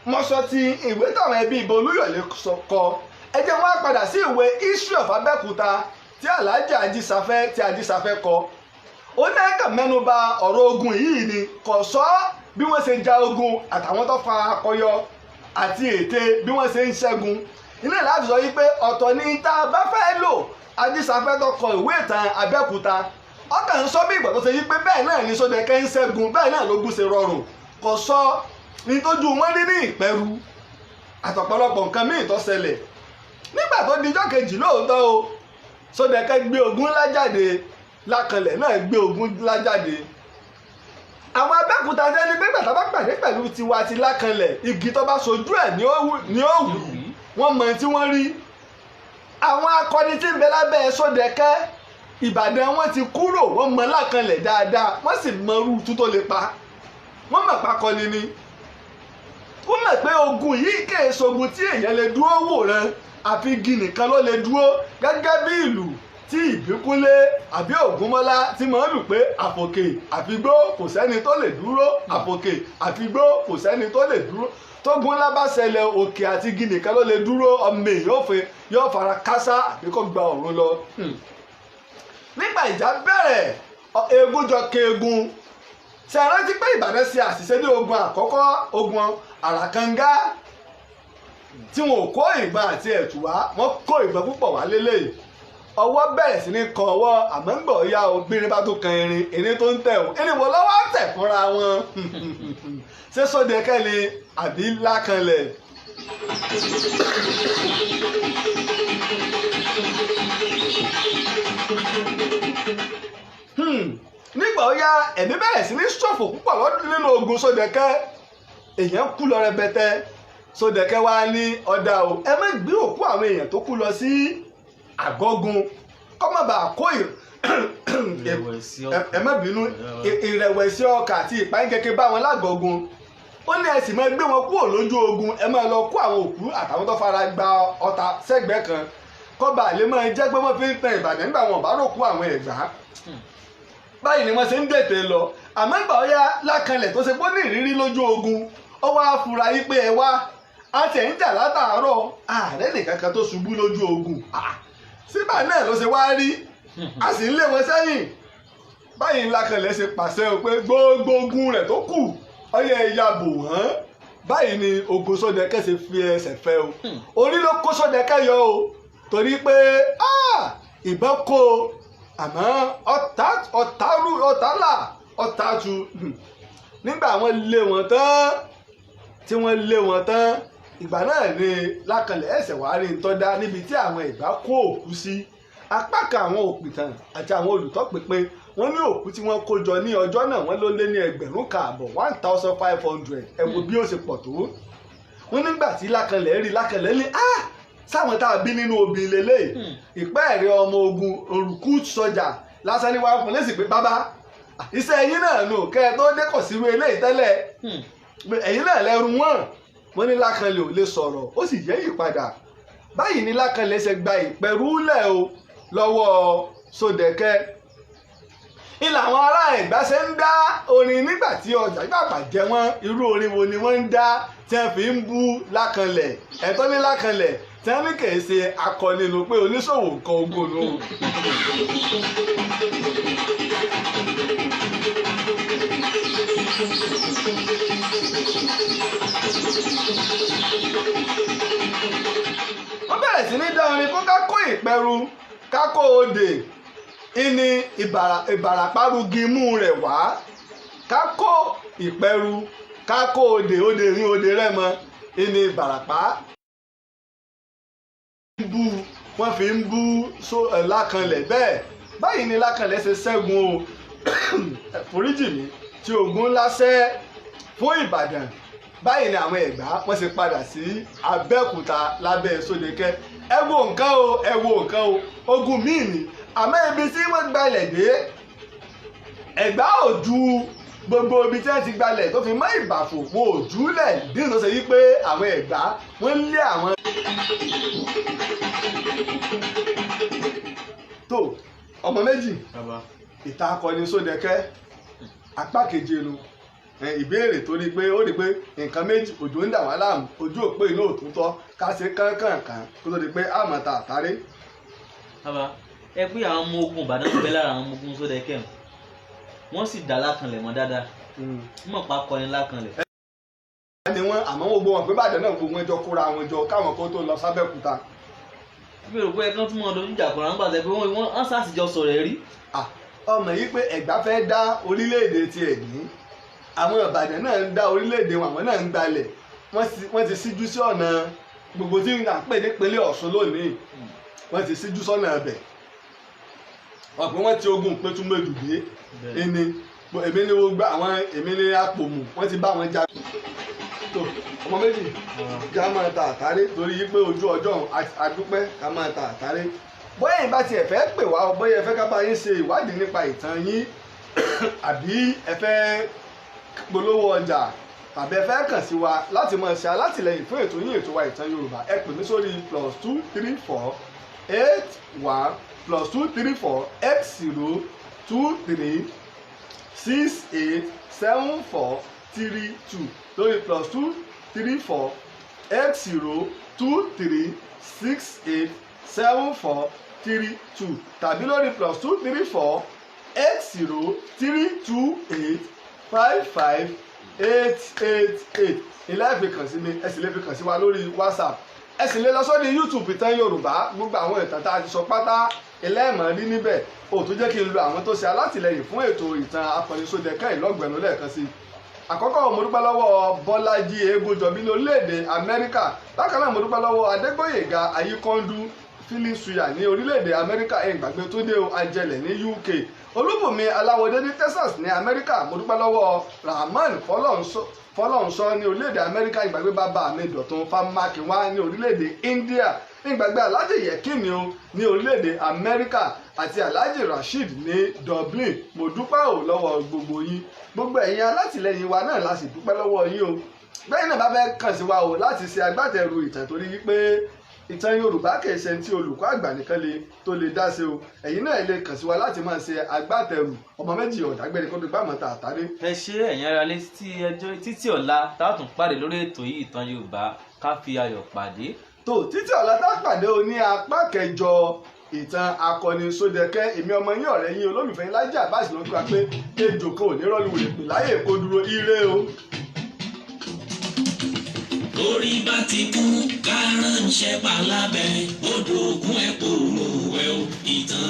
mo sọ ti ìwé táwọn ẹbí Ìbà Olúyọ̀lé kọ ẹ jẹ́ wá padà sí ìwé History of Abẹ́òkúta tí Alhaji Ajísáfẹ́ kọ. ó ní ẹ̀ka mẹ́nuba ọ̀rọ̀ ogun yìí ni kò sọ bí wọ́n ṣe ja ogun àtàwọn tó fa akọyọ àti ète bí wọ́n ṣe ń ṣẹ́gun. ilé láti sọ wípé ọ̀tọ̀ ní tá a bá fẹ́ lò Ajísáfẹ́ tó kọ ìwé ìtàn Abẹ́òkúta ọkàn ń sọ bí ìgbà tó ṣe wípé bẹ́ẹ̀ náà ní Sódẹ̀kẹ́ ń ṣẹ́gun bẹ́ẹ̀ náà lógun ṣe rọrùn kò sọ nítójú wọn rí ní Ìpẹ́rù àtọ̀pọ̀lọpọ̀ nǹkan míì tó ṣẹlẹ̀. nígbà tó dijọ́ kejì lóòótọ́ o Sódẹ̀kẹ́ gbé ogun ńlá jáde Lákànlẹ̀ náà gbé ogun ńlá jáde. àwọn Abẹ́òkúta jẹ́ ní pé gbàtà bá pàdé pẹ̀lú tiwa ti Lákànlẹ̀ igi tó bá sojú ẹ̀ ní ó wù wọ́n mọ tí wọ́n rí. àwọn akọni tí ń bẹ lábẹ́ Sódẹ̀kẹ́ Ìbàdàn wọn ti kúrò wọ́n mọ Lákànlẹ̀ dáadáa wọ́n sì mọ irú tú tó lè pa wọ́n mọ̀ pákọ́ni ni. wọ́n mọ̀ pé ogun yìí kèé sogun tí èèyàn lè dúró wòran àfi igi nìkan ló lè dúró gẹ́gẹ́ bí ìlú tí Ìbíkúnlé àbí Ògúnmọ́lá tí mọ̀ ń lù pé àfòkè àfigbó kò sẹ́ni tó lè dúró àfòkè àfigbó kò sẹ́ni tó lè dúró tógun ńlá bá ṣẹlẹ̀ òkè àti igi nìkan ló lè dúró ọmọ èèyàn yóò fara kásá àbí kó gba ọ̀run lọ. nígbà ìjà bẹ̀rẹ̀ eégún jọ keegun ṣe rántí pé Ìbàdàn ṣe àṣìṣe ní ogun àkọ́kọ́ ogun Àràkàngá tí wọn ò kó ìbọn àti ẹ̀tù wá wọ́n kó ìbọn púpọ̀ wá lélẹ̀ ọwọ́ bẹ̀rẹ̀ sí ní kan ọwọ́ àmọ́ ń gbọ̀ ya o gbérin bá tó kan irin tó ń tẹ̀ o irin wo lọ́wọ́ tẹ̀ fúnra wọn ṣé Sódẹ̀kẹ́ ni àbí Lákànlẹ̀. nígbà ó yá ẹ̀mí bẹ̀rẹ̀ sí ní ṣòfò púpọ̀ lọ́dún nínú ogun Sódẹ̀kẹ́ èèyàn kú lọ rẹpẹtẹ Sódẹ̀kẹ́ wá ní ọ̀dà o ẹ má gbé òkú àwọn èèyàn tó kú lọ sí àgọ́gun kọ́mọ̀ bá kó ẹ má bínú ìrẹ̀wẹ̀sì ọkàn àti ìpáyínkeke bá wọn lágọ̀ọ́gun ó ní ẹ sì máa gbé wọn kúrò lójú ogun ẹ máa lọ kó àwọn òkú àtàwọn tó fara gba ọta sẹ́gbẹ̀ẹ́ kan kọ́ba àlè máa jẹ́ pé wọ́n fi ń tan Ìbàdàn nígbà wọn bá ròkú àwọn Ẹ̀gbá báyìí ni wọ́n ṣe ń dètè lọ àmọ́ ìgbà ó yá Lákànlẹ̀ tó ṣe pé ó ní ìrírí lójú ogun ó wá fura yí pé ẹ wá àti ẹ̀ ń jà látàárọ̀ ààrẹ nìkan kan tó ṣubú lójú ogun síbà náà ló ṣe wá rí a sì ń lé wọn sẹ́yìn báyìí Lákànlẹ̀ ṣe pàṣẹ o pé gbogbo ogun rẹ̀ tó kù ọyẹ ìyá bò wọ́n báyìí ni ogun Sódẹ̀kẹ́ ṣe fi ẹsẹ̀ fẹ́ o orí ló kó Sódẹ̀kẹ́ yọ o torí pé ìbọn kó o àmọ́ ọ̀tá tu nígbà wọ́n lé wọn tán tí wọ́n lé wọn tán ìgbà náà ni Lákànlẹ̀ ẹsẹ̀ wàá rí ntọ́dá níbi tí àwọn Ẹ̀gbá kó òkú sí apá kan àwọn òpìtàn àti àwọn olùtọ́pinpin wọ́n ní òkú tí wọ́n kó jọ ní ọjọ́ náà wọ́n ló lé ní 1,500 ẹ wo bí ó ṣe pọ̀ tó wọ́n nígbà tí Lákànlẹ̀ rí Lákànlẹ̀ ní sáwọn tá a bí nínú obì lélẹ̀ ìpẹ́ ẹ̀rẹ́ ọmọ ogun òrùkú sọjà lásán ní wàá fún lẹ́sìn pé bàbá iṣẹ́ ẹ̀yin náà nù kẹ́ ẹ tó dékọ̀ sírú eléyìí tẹ́lẹ̀ ẹ̀yin náà lẹ́rù wọ́n ní Lákànlẹ̀ ò lè sọ̀rọ̀ ó sì yẹ́yìn padà báyìí ní Lákànlẹ̀ ṣe gba ìpẹ́rúlẹ̀ o lọ́wọ́ Sódẹ̀kẹ́ ilà àwọn ará Ẹ̀gbá ṣe ń dá orin nígbà tí ọjà gbàgbà jẹ wọ́n irú orin wo ni wọ́n ń dá tí wọ́n fi ń bú Lákanlẹ̀ ẹ̀tọ́ ní Lákanlẹ̀ tí wọ́n ní kì í ṣe akọni nù pé oníṣòwò nǹkan ogun nù. wọ́n bẹ̀rẹ̀ sí ní dá orin kó ká kó ìpẹ́rù ká kó òde ìní ìbàràpárùgì imú rẹ̀ wá ká kó ìpẹ́rù ká kó òde rin òde rẹ̀ mọ́ ìní ìbàràpá wọ́n fi ń bú Lákanlẹ̀ bẹ́ẹ̀ báyìí ni Lákanlẹ̀ ṣe ṣẹ́gun o foríjì mi tí ogun ńlá ṣẹ́ fún Ìbàdàn báyìí ni àwọn Ẹ̀gbá wọ́n ṣe padà sí Abẹ́òkúta lábẹ́ Sódekẹ́ ẹ wo nǹkan o ogun míì ni àmọ́ ibi tí wọ́n gbalẹ̀ dé Ẹ̀gbá ò ju gbogbo ibi tí wọ́n ti gbalẹ̀ tó fi mọ́ Ìbàfò wọn ò júlẹ̀ dín tó ṣe yí pé àwọn Ẹ̀gbá wọ́n lé àwọn. tó ọmọ méjì ìtàn akọni Sódekẹ́ apá keje nu ìbéèrè tó rí pé ó rí pé nǹkan méjì òjò ń dà wá láàmú ojú òpó iná òtútọ́ ká ṣe kánkànkàn kó tó di pé àmọ̀ta àtàrí. bàbá ẹ pé àwọn ọmọ ogun Ìbàdàn ń bẹ lára àwọn ọmọ ogun Sódekẹ́ wọ́n sì dá Lákanlẹ̀ mọ́ dáadáa mọ̀ pa akọni Lákanlẹ̀. ni wọ́n àmọ́ gbogbo wọn pé Ìbàdàn náà gbogbo wọn jọ kóra wọn jọ káwọn kó tó lọ sábẹ́òkúta. mi ò rò pé ẹ̀kan tún mọ̀ ọdún ìjà kọ̀ọ̀rọ̀ nígbà tẹ́ pé wọ́n sàṣìjọ sọ̀rọ̀ ẹ̀ rí. ọmọ yìí pé Ẹ̀gbá fẹ́ dá orílẹ̀-èdè tiẹ̀ ní àwọn Ìbàdàn náà ń dá orílẹ̀-èdè wọn àwọn náà ń gbalẹ̀ wọ́n ti síjú sí ọ̀nà gbogbo tí à ń pè nípínlẹ̀ Ọ̀ṣun lónìí wọ́n ti síjú sọ́nà ẹ̀bẹ̀ ọ̀pọ̀ wọ́n ti ogun Pétúmẹ́dùdé èmi ni wọ́n gbá àwọn èmi ni Àpòmù wọ́n ti bá wọn jà. tó ọmọ méjì ká máa ta àtàrí torí pé ojú ọjọ́ àdúpẹ́ ká máa ta àtàrí bóyá ìbá tiẹ̀ fẹ́ pè wá bóyá ẹ fẹ́ ká bá yín ṣe ìwádìí nípa ìtàn yín àbí ẹ fẹ́ polówó ọjà tàbí ẹ fẹ́ kàn sí wa láti máa ṣe alátìlẹyìn fún ètò yín ètò wa ìtàn Yorùbá ẹ pè mí sórí +234 81 +234 x023 68 74 32 lórí +234 x023 68 74 32 tàbí lórí +234 x0328 55888 ilé ẹ fi kàn sí mi ẹ sì lè fi kàn sí wa lórí WhatsApp ẹ sì lè lọ sórí YouTube ìtàn Yorùbá gbogbo àwọn ìtàn tá a ti sọ pátá ilé ẹ̀mọ́ rí níbẹ̀ ó tún jẹ́ kí n lo àwọn tó ṣe alátìlẹyìn fún ètò ìtàn akọni Sódekẹ́ ìlọ́gbẹ̀ẹ́nu lẹ́ẹ̀kan sí àkọ́kọ́ mo dúpẹ́ lọ́wọ́ Bọ́lájí Eégúnjọbí ní orílẹ̀-èdè Amẹ́ríkà bákan náà mo dúpẹ́ lọ́wọ́ Adégbóyèga Ayíkọ́ndú Philipsuya ní orílẹ̀-èdè Amẹ́ríkà ìgbàgbé tó dé Ajẹlẹ̀ ní UK Olúbùnmi Aláwọ̀dé ní Texas ní Amẹ́ríkà mo dúpẹ́ lọ́wọ́ Rahman Fọlọ́runṣọ́ ní orílẹ̀-èdè Amẹ́ríkà ìgbàgbé bàbá mi Dọ̀tun Fámákinwá ní orílẹ̀-èdè India ìgbàgbé Alhaji Yekini ní orílẹ̀-èdè Amẹ́ríkà àti Alhaji Rasheed ní Dublin mo dúpẹ́ ò lọ́wọ́ gbogbo yín gbogbo ẹ̀yin alátìlẹyìn wa náà la sì dúpẹ́ lọ́wọ́ yín o bẹ́ẹ̀ náà bá fẹ́ kàn sí wa o láti ṣe agbátẹrù ìtàn torí wípé ìtàn Yorùbá kì í ṣe tí olùkọ́ àgbà nìkan tó lè dá sí o ẹ̀yin náà lè kàn sí wa láti máa ṣe agbátẹrù ọmọ méjì ọ̀dàgbẹ́ni kó tó gbà mọ́ta àtàrí. ẹ ṣe ẹ̀yin ará lé títí ọ̀la táàtún pàdé lórí ètò yìí ìtàn Yorùbá ká fi ayọ̀ pàdé. tó títí ọ̀la tá pàdé o ní apá kẹjọ ìtàn akọni Sódekẹ́ èmi ọmọ yín ọ̀rẹ́ yín olólùfẹ́ yín Lájí Abbas ló ń kíra pé ejò kan ò ní rọ́ọ̀lù rẹ̀ pè láyè kó dúró ire o. orí bá ti kú kárànṣẹ́ palábẹ́ odò ògùn ẹ̀ kò mú ẹ o ìtàn